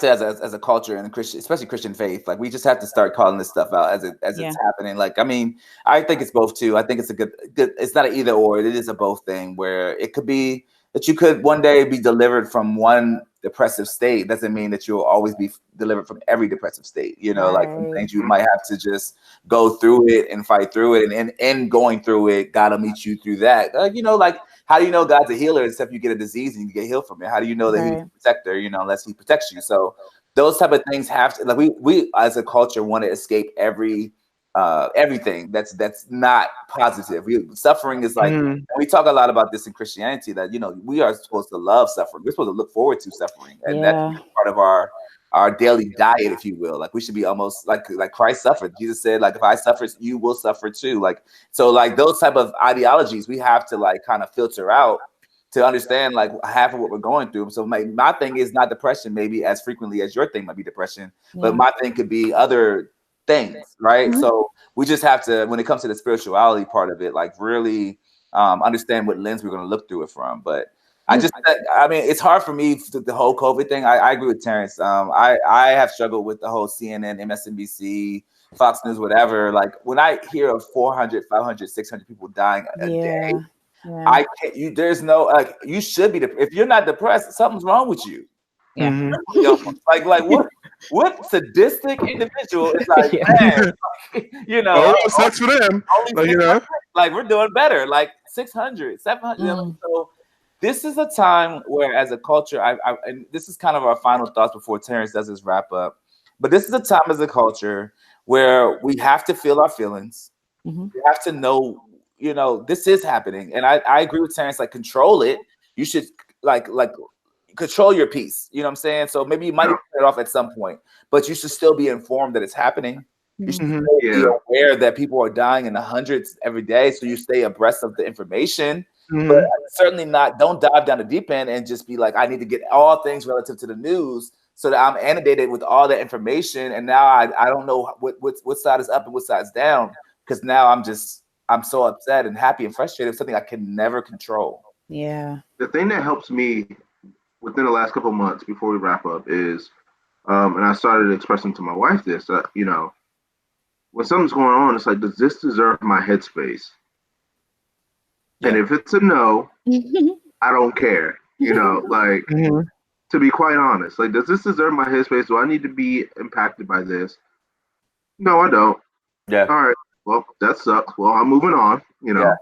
Speaker 5: as a culture and especially Christian faith, like we just have to start calling this stuff out as it's happening. Like, I mean, I think it's both too. I think it's a good, it's not an either or, it is a both thing, where it could be that you could one day be delivered from one depressive state. Doesn't mean that you'll always be delivered from every depressive state. You know, like some things you might have to just go through it and fight through it, and in going through it, God will meet you through that. You know, like, how do you know God's a healer except you get a disease and you get healed from it? How do you know that he's a protector, you know, unless he protects you? So those type of things have to, like, we as a culture want to escape everything that's not positive. Suffering is like, we talk a lot about this in Christianity, that, you know, we are supposed to love suffering. We're supposed to look forward to suffering. And that's part of our our daily diet, if you will. Like we should be almost like Christ suffered. Jesus said, like, if I suffer, you will suffer too. Like, so like those type of ideologies we have to like kind of filter out to understand like half of what we're going through. So my thing is not depression, maybe as frequently as your thing might be depression, but my thing could be other things, right? So we just have to, when it comes to the spirituality part of it, like really understand what lens we're going to look through it from. But I mean, it's hard for me, the whole COVID thing. I agree with Terrence. I have struggled with the whole CNN, MSNBC, Fox News, whatever. Like when I hear of 400, 500, 600 people dying a day, I can't, there's no, like, you should be, if you're not depressed, something's wrong with you.
Speaker 7: Yeah.
Speaker 5: Like what sadistic individual is like, man, you know,
Speaker 8: sucks for them.
Speaker 5: Like, you know, like we're doing better, like 600, 700. So this is a time where, as a culture, and this is kind of our final thoughts before Terrence does his wrap up. But this is a time as a culture where we have to feel our feelings. We have to know, you know, this is happening, and I agree with Terrence. Like, control it. You should like control your peace. You know what I'm saying? So maybe you might turn it off at some point, but you should still be informed that it's happening. You should be aware that people are dying in the hundreds every day, so you stay abreast of the information. But certainly don't dive down the deep end and just be like, I need to get all things relative to the news so that I'm inundated with all that information. And now I don't know what side is up and what side's down, because now I'm so upset and happy and frustrated with something I can never control.
Speaker 7: Yeah.
Speaker 6: The thing that helps me within the last couple of months before we wrap up is, and I started expressing to my wife this, you know, when something's going on, it's like, does this deserve my headspace? And if it's a no, I don't care, you know, like, to be quite honest, like, does this deserve my headspace? Do I need to be impacted by this? No, I don't.
Speaker 5: Yeah.
Speaker 6: All right. Well, that sucks. Well, I'm moving on, you know.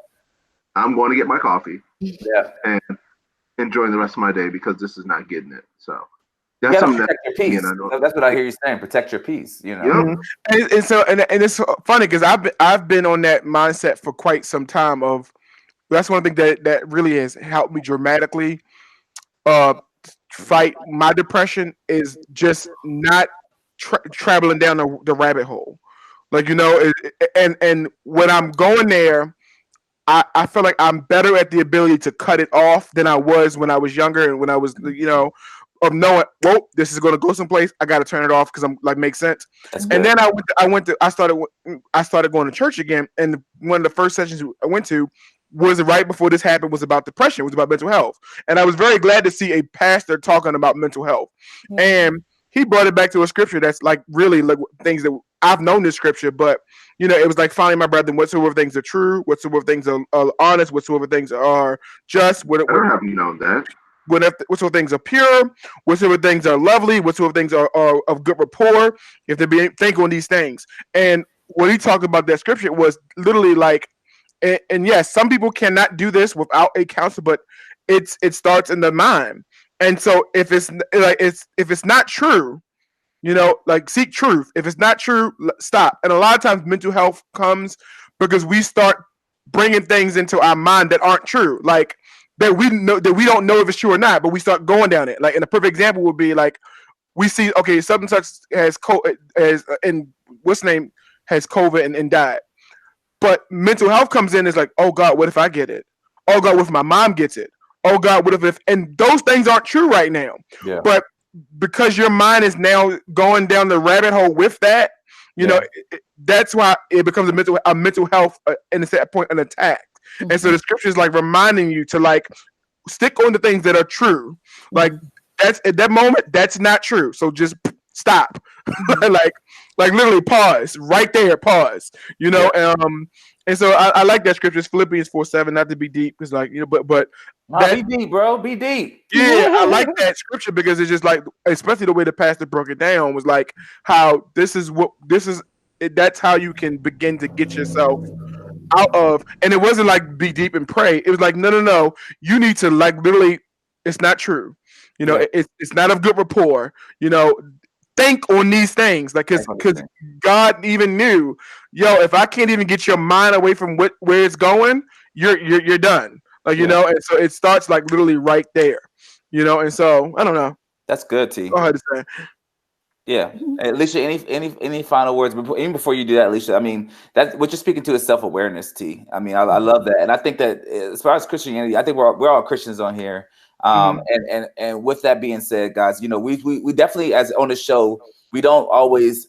Speaker 6: I'm going to get my coffee and enjoying the rest of my day, because this is not getting it. So that's something
Speaker 5: protect your peace. That's what I hear you saying. Protect your peace, you know.
Speaker 8: And so it's funny because I've been on that mindset for quite some time. Of that's one thing that really has helped me dramatically fight my depression, is just not traveling down the rabbit hole. Like, you know, and when I'm going there, I feel like I'm better at the ability to cut it off than I was when I was younger, and when I was, you know, of knowing, whoa, this is going to go someplace. I got to turn it off because I'm like, makes sense. And then I started going to church again, and one of the first sessions I went to was right before this happened, was about depression. It was about mental health, and I was very glad to see a pastor talking about mental health, and he brought it back to a scripture that's like really like things that I've known this scripture, but you know, it was like, finally, my brethren, whatsoever things are true, whatsoever things are honest, whatsoever things are just,
Speaker 6: I don't have you known that.
Speaker 8: Whatsoever things are pure, whatsoever things are lovely, whatsoever things are of good rapport, if there be, think on these things. And when he talked about that scripture, it was literally like, and yes, some people cannot do this without a counselor, but it starts in the mind. And so if it's like if it's not true, you know, like, seek truth. If it's not true, stop. And a lot of times mental health comes because we start bringing things into our mind that aren't true, like that we don't know if it's true or not, but we start going down it. Like, and a perfect example would be like, we see, okay, something such has what's name has COVID and died, but mental health comes in, is like, oh God, what if I get it? Oh God, what if my mom gets it? Oh God, what if and those things aren't true right now. Yeah. But because your mind is now going down the rabbit hole with that, you know, that's why it becomes a mental health, and it's at that point an attack. And so the scripture is like reminding you to like stick on the things that are true. Like, that's at that moment, that's not true. So just stop. like literally pause right there, pause, you know. And so I like that scripture. It's Philippians 4:7, not to be deep, because like, you know, but
Speaker 5: be deep, bro. Be deep.
Speaker 8: Yeah, I like that scripture because it's just like, especially the way the pastor broke it down, was like how that's how you can begin to get yourself out of. And it wasn't like be deep and pray. It was like, no. You need to like literally, it's not true. You know, it's not of good rapport. You know, think on these things, like, because God even knew, if I can't even get your mind away from where it's going, you're done. Like, you know, and so it starts like literally right there, you know. And so I don't know.
Speaker 5: That's good, T.
Speaker 8: Go ahead, say.
Speaker 5: Yeah, Alecia, any final words even before you do that, Alecia? I mean, that what you're speaking to is self-awareness, T. I mean, I love that, and I think that as far as Christianity, I think we're all Christians on here. And with that being said, guys, you know, we definitely, as on the show, we don't always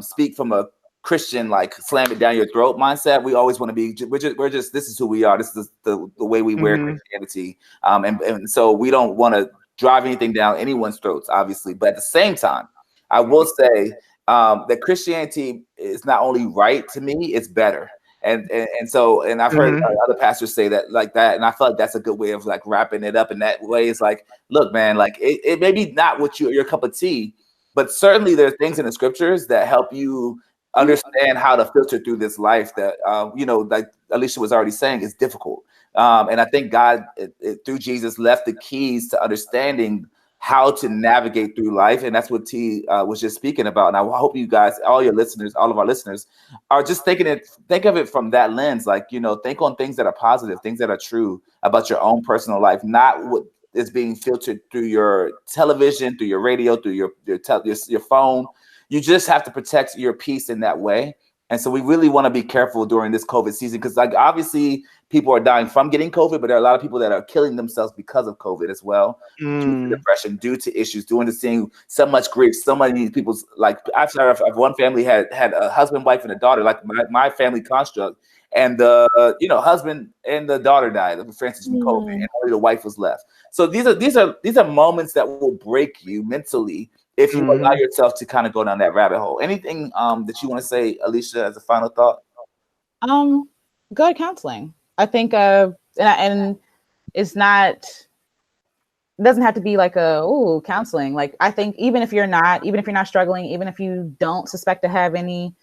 Speaker 5: speak from a Christian like slam it down your throat mindset. We always want to be. We're just this is who we are. This is the way we wear Christianity. And so we don't want to drive anything down anyone's throats, obviously, but at the same time, I will say that Christianity is not only right to me, it's better. And so I've heard other pastors say that like that. And I feel like that's a good way of like wrapping it up in that way. It's like, look, man, like it may be not what your cup of tea, but certainly there are things in the scriptures that help you understand how to filter through this life that, you know, like Alecia was already saying, is difficult. And I think God, through Jesus, left the keys to understanding how to navigate through life. And that's what T was just speaking about. And I hope you guys, all your listeners, all of our listeners are just think of it from that lens. Like, you know, think on things that are positive, things that are true about your own personal life, not what is being filtered through your television, through your radio, through your phone. You just have to protect your peace in that way. And so we really want to be careful during this COVID season, because like obviously people are dying from getting COVID, but there are a lot of people that are killing themselves because of COVID as well, due to depression, due to issues, due to seeing so much grief. So many people's like I've heard of one family had a husband, wife, and a daughter, like my family construct, and the husband and the daughter died, for instance, from COVID, and only the wife was left. So these are moments that will break you mentally if you allow yourself to kind of go down that rabbit hole. Anything that you want to say, Alecia, as a final thought?
Speaker 7: Go to counseling. I think, and it's not, it doesn't have to be like counseling. Like, I think even if you're not struggling, even if you don't suspect to have any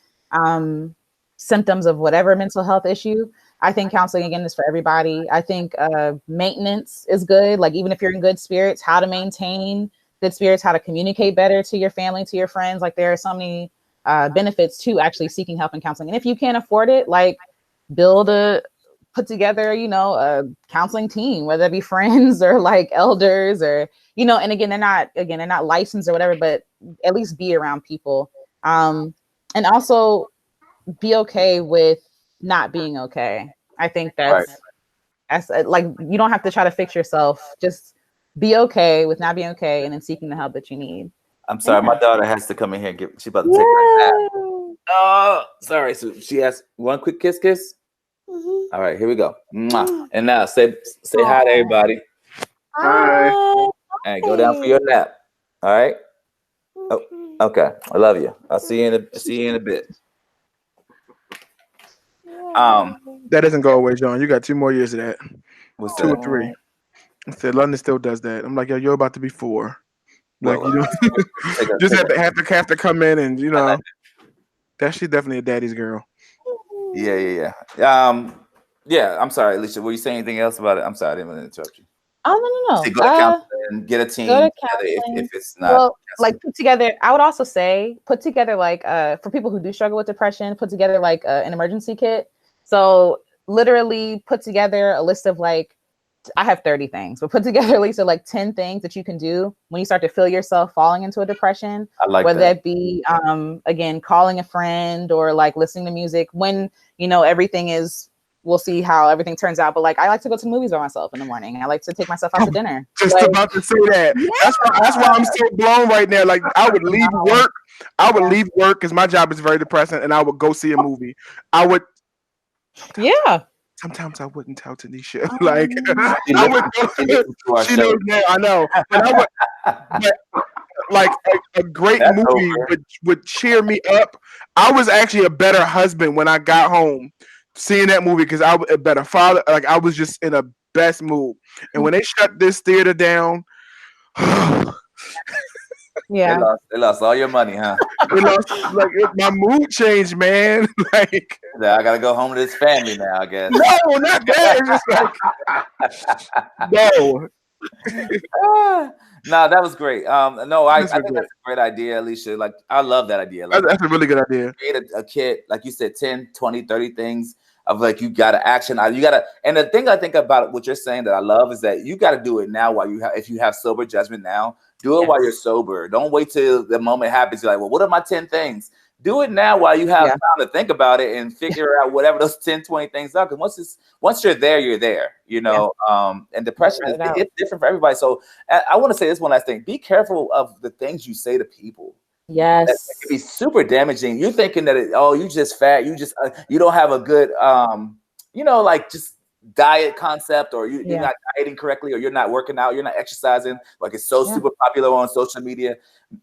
Speaker 7: symptoms of whatever mental health issue, I think counseling, again, is for everybody. I think maintenance is good. Like, even if you're in good spirits, how to maintain good spirits, how to communicate better to your family, to your friends. Like, there are so many benefits to actually seeking help and counseling. And if you can't afford it, like, put together, a counseling team, whether it be friends or like elders or, and again, they're not licensed or whatever, but at least be around people. And also be okay with not being okay. I think that's like, you don't have to try to fix yourself. Just be okay with not being okay, and then seeking the help that you need.
Speaker 5: I'm sorry, my daughter has to come in here and she's about to take her nap. Oh, sorry. So she has one quick kiss. All right, here we go. Mwah. And now say hi to everybody.
Speaker 6: Hi.
Speaker 5: And go down for your nap. All right. Oh, okay. I love you. I'll see you in a bit.
Speaker 8: That doesn't go away, John. You got 2 more years of that.
Speaker 5: What's
Speaker 8: 2
Speaker 5: that?
Speaker 8: or 3. I said London still does that. I'm like, yo, you're about to be 4. Like, just have to come in and that she's definitely a daddy's girl.
Speaker 5: Yeah. Yeah. I'm sorry, Alecia. Were you saying anything else about it? I'm sorry, I didn't want to interrupt you.
Speaker 7: Oh, no.
Speaker 5: Go to counseling and get a team together if it's not.
Speaker 7: Well, like, put together. I would also say put together like for people who do struggle with depression, put together like an emergency kit. So literally put together a list of like, I have 30 things, but put together at least like 10 things that you can do when you start to feel yourself falling into a depression.
Speaker 5: I like
Speaker 7: whether
Speaker 5: that
Speaker 7: be again, calling a friend or like listening to music when everything is. We'll see how everything turns out. But like, I like to go to the movies by myself in the morning. I like to take myself out to dinner.
Speaker 8: Just about to say that. Yeah. That's why I'm so blown right now. Like, I would leave work. Leave work because my job is very depressing, and I would go see a movie.
Speaker 7: Yeah.
Speaker 8: Sometimes I wouldn't tell Tanisha. Like, I would go. She knows now. I know. But I would. Like a great movie would cheer me up. I was actually a better husband when I got home seeing that movie because I was a better father. Like, I was just in a best mood. And when they shut this theater down,
Speaker 7: yeah,
Speaker 5: they lost all your money, huh?
Speaker 8: My mood changed, man. Like,
Speaker 5: I gotta go home to this family now, I guess.
Speaker 8: No, not that. It's just like no.
Speaker 5: No, that was great. No, I think that's a great idea, Alecia. Like, I love that idea. Like,
Speaker 8: that's a really good idea.
Speaker 5: Create a kit, like you said, 10, 20, 30 things of like, you got to action. And the thing I think about what you're saying that I love is that you got to do it now if you have sober judgment now, Do it while you're sober. Don't wait till the moment happens. You're like, well, what are my 10 things? Do it now while you have time to think about it and figure out whatever those 10, 20 things are. Because once you're there, you're there, you know. And depression it's different for everybody. So I want to say this one last thing. Be careful of the things you say to people.
Speaker 7: Yes.
Speaker 5: That can be super damaging. You're thinking that you just fat, you just you don't have a good like just diet concept, or you're not dieting correctly, or you're not working out, you're not exercising, like it's so super popular on social media.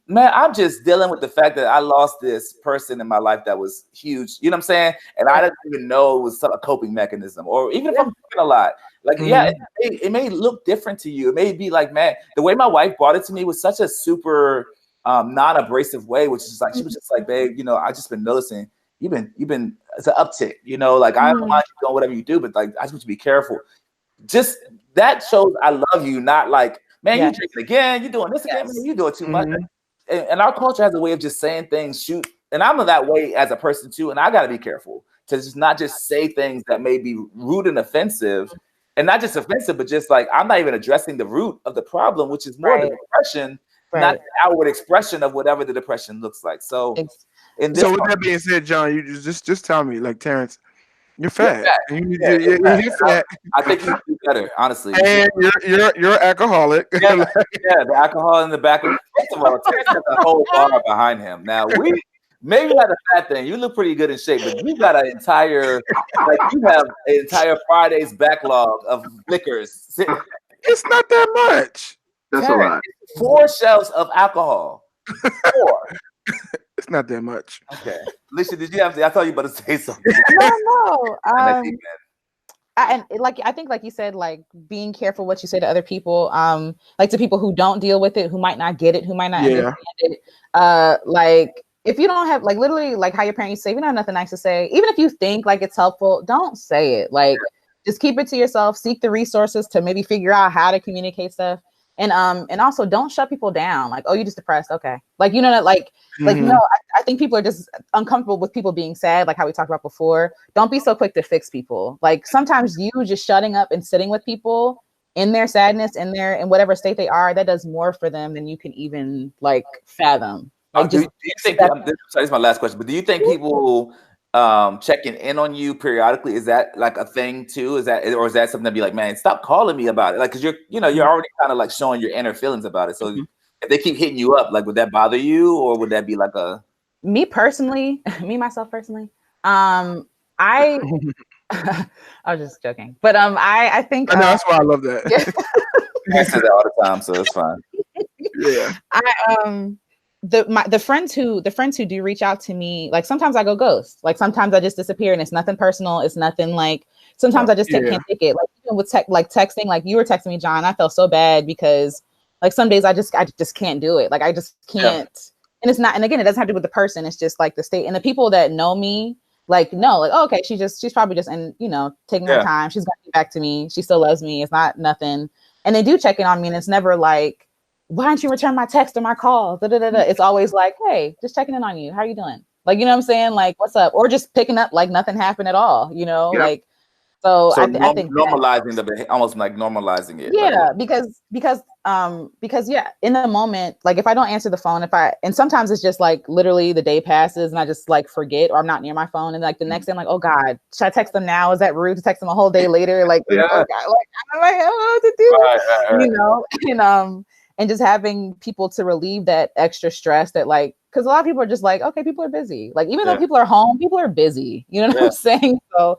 Speaker 5: Man, I'm just dealing with the fact that I lost this person in my life that was huge, you know what I'm saying? And I didn't even know it was a coping mechanism, or even if I'm talking a lot, like it may look different to you. It may be like, man, the way my wife brought it to me was such a super non-abrasive way, which is like, she was just like, babe, you know, I just been noticing you've been it's an uptick, you know, like I don't mind you doing whatever you do, but like I just want you to be careful. Just that shows I love you, not like, man, you drinking again, you doing this again, man, you doing too much. And our culture has a way of just saying things, and I'm that way as a person too, and I got to be careful to just not just say things that may be rude and offensive, and not just offensive, but just like I'm not even addressing the root of the problem, which is more the depression, not the outward expression of whatever the depression looks like. So, with
Speaker 8: that being said, John, you just tell me, like, Terrence, you're fat. You're fat.
Speaker 5: I think you do better, honestly.
Speaker 8: And you're an alcoholic.
Speaker 5: The alcohol in the back. First of all, Terrence has a whole bar behind him. Now we maybe not a fat thing. You look pretty good in shape, but you got an entire Friday's backlog of liquors.
Speaker 8: It's not that much.
Speaker 6: That's a lot.
Speaker 5: 4 shelves of alcohol. 4.
Speaker 8: It's not that much.
Speaker 5: Okay, Alecia, did you have to? I thought you were about to say something.
Speaker 7: No. I think, like you said, like being careful what you say to other people. Like to people who don't deal with it, who might not get it, who might not understand it. Like if you don't have, like, literally, like how your parents used to say, if you don't have nothing nice to say, even if you think like it's helpful, don't say it. Like just keep it to yourself. Seek the resources to maybe figure out how to communicate stuff. And also don't shut people down. Like, oh, you're just depressed. Okay. Like, you know, that like, I think people are just uncomfortable with people being sad. Like how we talked about before. Don't be so quick to fix people. Like sometimes you just shutting up and sitting with people in their sadness, in whatever state they are, that does more for them than you can even like fathom. Like,
Speaker 5: do you think, this is my last question, but do you think people checking in on you periodically, is that like a thing too? Is that something to be like, man, stop calling me about it? Like, cause you're already kind of like showing your inner feelings about it. So if they keep hitting you up, like, would that bother you, or would that be like
Speaker 7: myself personally, I was just joking, but I think
Speaker 8: I know that's why I love that.
Speaker 5: I say that all the time, so it's fine.
Speaker 7: The friends who do reach out to me, like sometimes I go ghost, like sometimes I just disappear, and it's nothing personal, it's nothing like, sometimes I just can't take it. Like even with texting, like you were texting me, John, I felt so bad because like some days I just can't do it. Like I just can't. And it's not, and again, it doesn't have to do with the person, it's just like the state. And the people that know me, like, no, like, oh, okay, she's probably just, and taking her time, she's gonna get back to me, she still loves me, it's not nothing. And they do check in on me, and it's never like, why don't you return my text or my call? It's always like, hey, just checking in on you. How are you doing? Like, you know what I'm saying? Like, what's up? Or just picking up like nothing happened at all, like, so I think
Speaker 5: normalizing almost like normalizing it.
Speaker 7: Yeah, like, because in the moment, like if I don't answer the phone, and sometimes it's just like literally the day passes and I just like forget, or I'm not near my phone, and like the next day I'm like, oh God, should I text them now? Is that rude to text them a whole day later? Like, oh God, like I don't know what to do, right. And just having people to relieve that extra stress that, like, because a lot of people are just like, okay, people are busy. Like, even though people are home, people are busy. You know what I'm saying? So,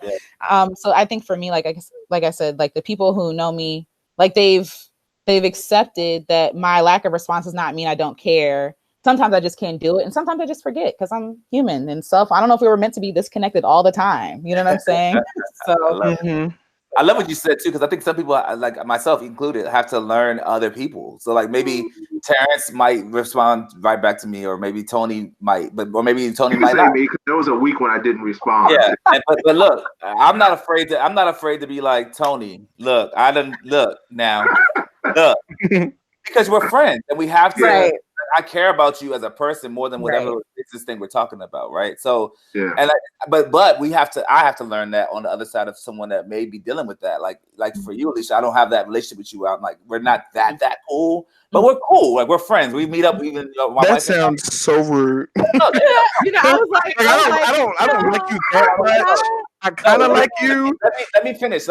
Speaker 7: so I think for me, like I said, like the people who know me, like they've accepted that my lack of response does not mean I don't care. Sometimes I just can't do it, and sometimes I just forget because I'm human and I don't know if we were meant to be disconnected all the time. You know what I'm saying? So.
Speaker 5: I love what you said too, because I think some people, like myself included, have to learn other people. So like maybe Terrence might respond right back to me, or maybe Tony might, or maybe Tony might not.
Speaker 6: There was a week when I didn't respond.
Speaker 5: Yeah, but look, I'm not afraid to be like, Tony, look, now, because we're friends and we have to. Right. I care about you as a person more than whatever it is this thing we're talking about, right? So, and but I have to learn that on the other side of someone that may be dealing with that. Like for you, Alecia, I don't have that relationship with you. I'm like, we're not that cool, but we're cool. Like we're friends. We meet up even.
Speaker 8: That sounds so rude.
Speaker 7: I was like,
Speaker 8: I don't like you that much. I kind of like you.
Speaker 5: Let me finish.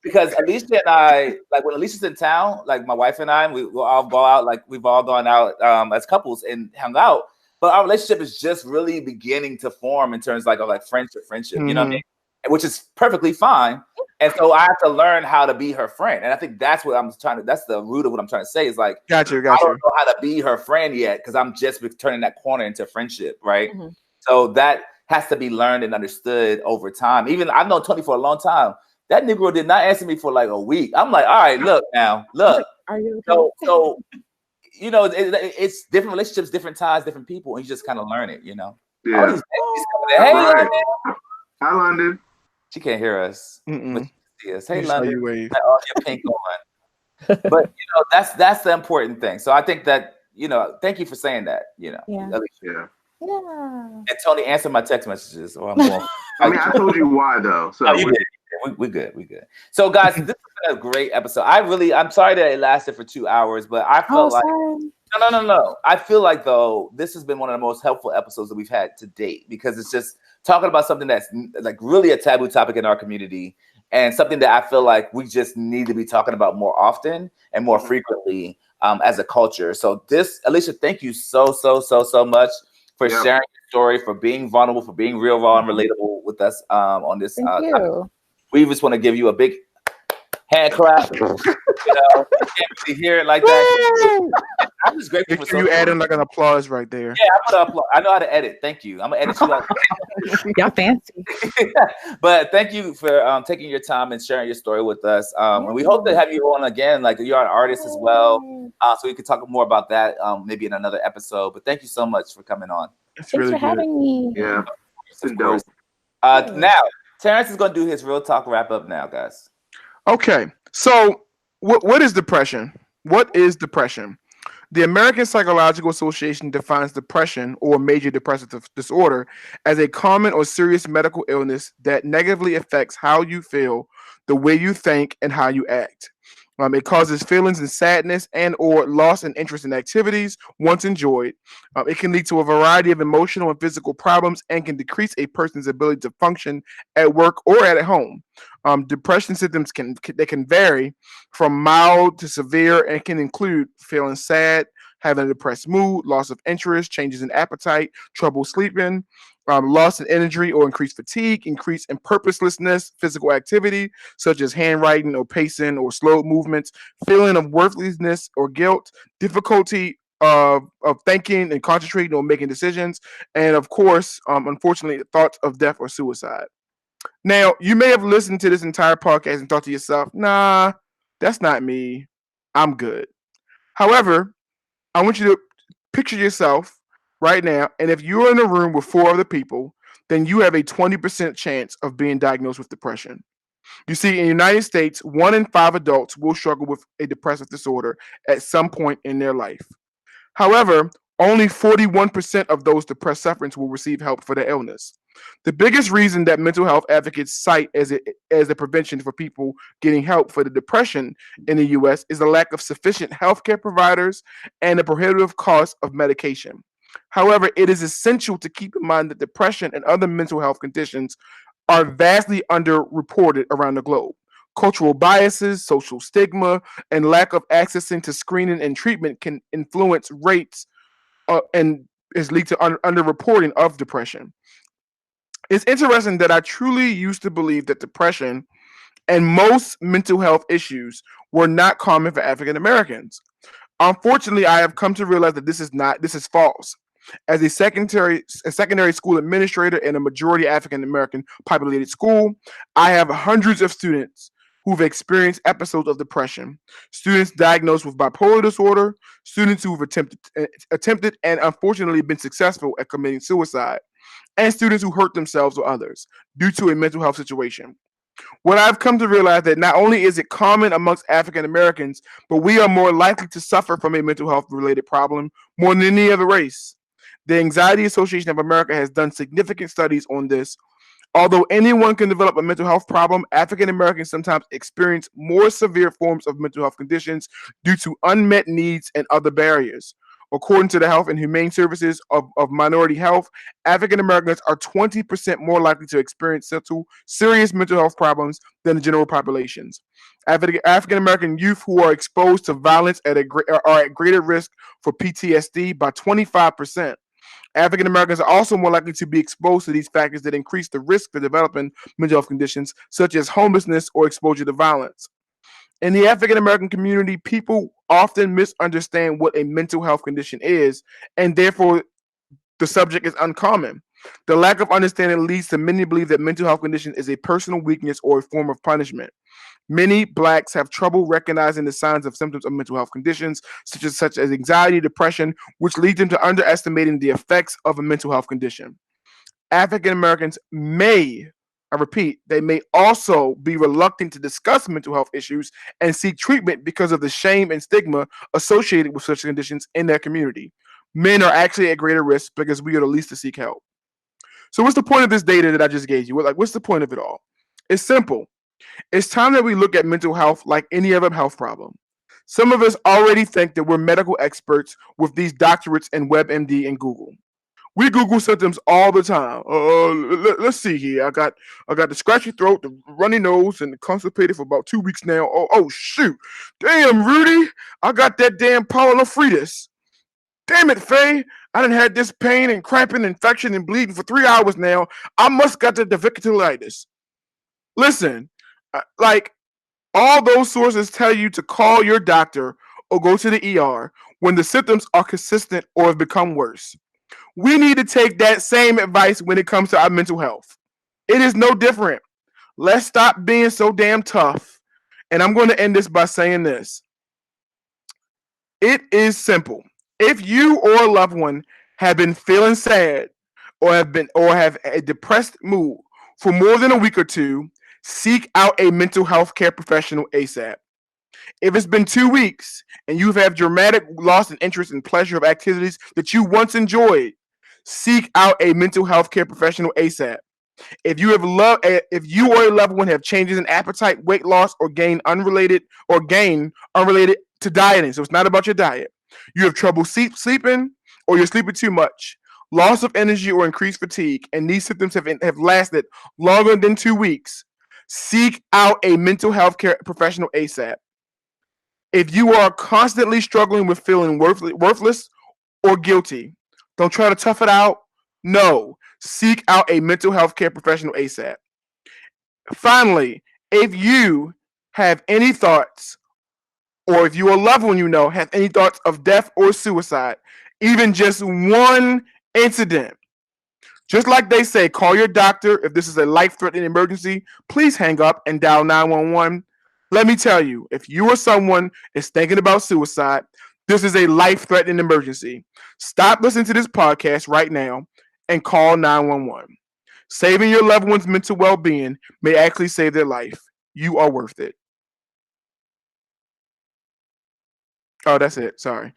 Speaker 5: Because Alecia and I, like when Alicia's in town, like my wife and I, we'll all go out. Like we've all gone out as couples and hung out. But our relationship is just really beginning to form in terms of friendship. You know what I mean? Which is perfectly fine. And so I have to learn how to be her friend. And I think that's what that's the root of what I'm trying to say is like,
Speaker 8: got you.
Speaker 5: I don't know how to be her friend yet because I'm just turning that corner into friendship, right? So that has to be learned and understood over time. Even I've known Tony for a long time. That Negro did not answer me for like a week. I'm like, all right, look. Are you okay? So you know, it's different relationships, different ties, different people, and you just kind of learn it, you know.
Speaker 6: Yeah.
Speaker 5: All these hey, London.
Speaker 6: Hi, London.
Speaker 5: She can't hear us. But she sees us. Hey, London.
Speaker 8: You wave.
Speaker 5: All your pink on. But you know, that's the important thing. So I think that, you know, thank you for saying that, you know.
Speaker 6: Yeah.
Speaker 5: And Tony, answer my text messages or I'm going.
Speaker 6: I mean, I told you why though. So
Speaker 5: we're good. So guys, this has been a great episode. I'm sorry that it lasted for 2 hours, but I felt no. I feel like though this has been one of the most helpful episodes that we've had to date because it's just talking about something that's like really a taboo topic in our community and something that I feel like we just need to be talking about more often and more frequently as a culture. So Alecia, thank you so much for sharing your story, for being vulnerable, for being real, raw, and relatable with us on this.
Speaker 7: Thank you.
Speaker 5: We just want to give you a big hand clap. You know, you can't really hear it like that. I'm just grateful for
Speaker 8: you add in like an applause right there.
Speaker 5: Yeah, I put an applause. I know how to edit. Thank you. I'm gonna edit you out.
Speaker 7: Y'all fancy.
Speaker 5: But thank you for taking your time and sharing your story with us. And we hope to have you on again. Like you're an artist as well, so we could talk more about that maybe in another episode. But thank you so much for coming on.
Speaker 7: Thanks for having me.
Speaker 6: Yeah,
Speaker 5: of course. Now Terrence is gonna do his real talk wrap up now, guys.
Speaker 8: Okay, so what is depression? What is depression? The American Psychological Association defines depression or major depressive disorder as a common or serious medical illness that negatively affects how you feel, the way you think, and how you act. It causes feelings of sadness and or loss in interest in activities once enjoyed. It can lead to a variety of emotional and physical problems and can decrease a person's ability to function at work or at home. Depression symptoms can vary from mild to severe and can include feeling sad, having a depressed mood, loss of interest, changes in appetite, trouble sleeping, loss in energy or increased fatigue, increase in purposelessness, physical activity such as handwriting or pacing or slow movements, feeling of worthlessness or guilt, difficulty of thinking and concentrating or making decisions, and of course, unfortunately, thoughts of death or suicide. Now, you may have listened to this entire podcast and thought to yourself, nah, that's not me. I'm good. However, I want you to picture yourself right now, and if you're in a room with 4 other people, then you have a 20% chance of being diagnosed with depression. You see, in the United States, 1 in 5 adults will struggle with a depressive disorder at some point in their life. However, only 41% of those depressed sufferers will receive help for their illness. The biggest reason that mental health advocates cite as a prevention for people getting help for the depression in the U.S. is the lack of sufficient healthcare providers and the prohibitive cost of medication. However, it is essential to keep in mind that depression and other mental health conditions are vastly underreported around the globe. Cultural biases, social stigma, and lack of accessing to screening and treatment can influence rates and is lead to underreporting of depression. It's interesting that I truly used to believe that depression and most mental health issues were not common for African Americans. Unfortunately, I have come to realize that this is false. As a secondary school administrator in a majority African American populated school, I have hundreds of students who've experienced episodes of depression, students diagnosed with bipolar disorder, students who've attempted and unfortunately been successful at committing suicide, and students who hurt themselves or others due to a mental health situation. What I've come to realize that not only is it common amongst African Americans, but we are more likely to suffer from a mental health related problem more than any other race. The Anxiety Association of America has done significant studies on this. Although anyone can develop a mental health problem, African Americans sometimes experience more severe forms of mental health conditions due to unmet needs and other barriers. According to the Health and Humane Services of Minority Health, African Americans are 20% more likely to experience serious mental health problems than the general populations. African American youth who are exposed to violence are at greater risk for PTSD by 25%. African Americans are also more likely to be exposed to these factors that increase the risk for developing mental health conditions such as homelessness or exposure to violence. In the African American community, people often misunderstand what a mental health condition is, and therefore the subject is uncommon. The lack of understanding leads to many to believe that mental health condition is a personal weakness or a form of punishment. Many Blacks have trouble recognizing the signs of symptoms of mental health conditions, such as anxiety, depression, which leads them to underestimating the effects of a mental health condition. African Americans may also be reluctant to discuss mental health issues and seek treatment because of the shame and stigma associated with such conditions in their community. Men are actually at greater risk because we are the least to seek help. So what's the point of this data that I just gave you? What's the point of it all? It's simple. It's time that we look at mental health like any other health problem. Some of us already think that we're medical experts with these doctorates in WebMD and Google. We Google symptoms all the time. Let's see here. I got the scratchy throat, the runny nose, and constipated for about 2 weeks now. Oh shoot. Damn, Rudy. I got that damn pyelonephritis. Damn it, Faye. I done had this pain and cramping, infection, and bleeding for 3 hours now. I must got the diverticulitis. Listen, like all those sources tell you to call your doctor or go to the ER when the symptoms are consistent or have become worse. We need to take that same advice when it comes to our mental health. It is no different. Let's stop being so damn tough. And I'm going to end this by saying this. It is simple. If you or a loved one have been feeling sad or have a depressed mood for more than a week or two, seek out a mental health care professional ASAP. If it's been 2 weeks and you've had dramatic loss in interest and pleasure of activities that you once enjoyed, seek out a mental health care professional ASAP. If you or a loved one have changes in appetite, weight loss, or gain unrelated to dieting, so it's not about your diet. You have trouble sleeping, or you're sleeping too much, loss of energy or increased fatigue, and these symptoms have lasted longer than 2 weeks. Seek out a mental health care professional ASAP. If you are constantly struggling with feeling worthless or guilty, don't try to tough it out. No, seek out a mental health care professional ASAP. Finally, if you have any thoughts, or if your loved one have any thoughts of death or suicide, even just one incident, just like they say, call your doctor if this is a life-threatening emergency. Please hang up and dial 911. Let me tell you, if you or someone is thinking about suicide, this is a life-threatening emergency. Stop listening to this podcast right now and call 911. Saving your loved one's mental well-being may actually save their life. You are worth it. Oh, that's it. Sorry.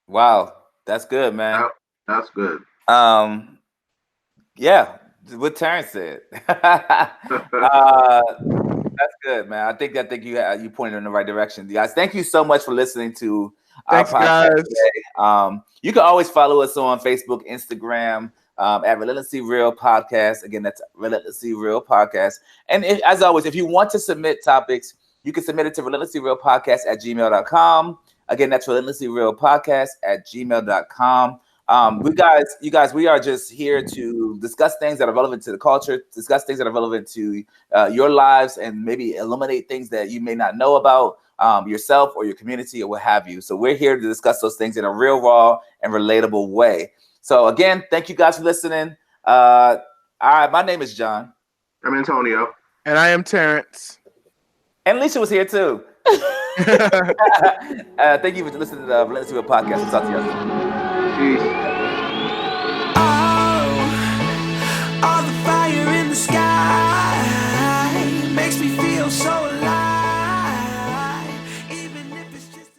Speaker 5: Wow, that's good, man.
Speaker 6: That's good.
Speaker 5: Yeah, what Terrence said. That's good, man. I think you pointed in the right direction, guys. Thank you so much for listening to our podcast today. You can always follow us on Facebook, Instagram, at Relentlessly Real Podcast. Again, that's Relentlessly Real Podcast. And as always, if you want to submit topics, you can submit it to relentlesslyrealpodcast@gmail.com. Again, that's relentlesslyrealpodcast@gmail.com. You guys, we are just here to discuss things that are relevant to the culture, discuss things that are relevant to your lives, and maybe illuminate things that you may not know about yourself or your community or what have you. So we're here to discuss those things in a real, raw, and relatable way. So again, thank you guys for listening. All right, my name is John.
Speaker 6: I'm Antonio.
Speaker 8: And I am Terrence.
Speaker 5: And Alecia was here too. Thank you for listening to the Relentlessly Real Podcast. We'll talk to you guys.
Speaker 6: Peace.
Speaker 9: All the fire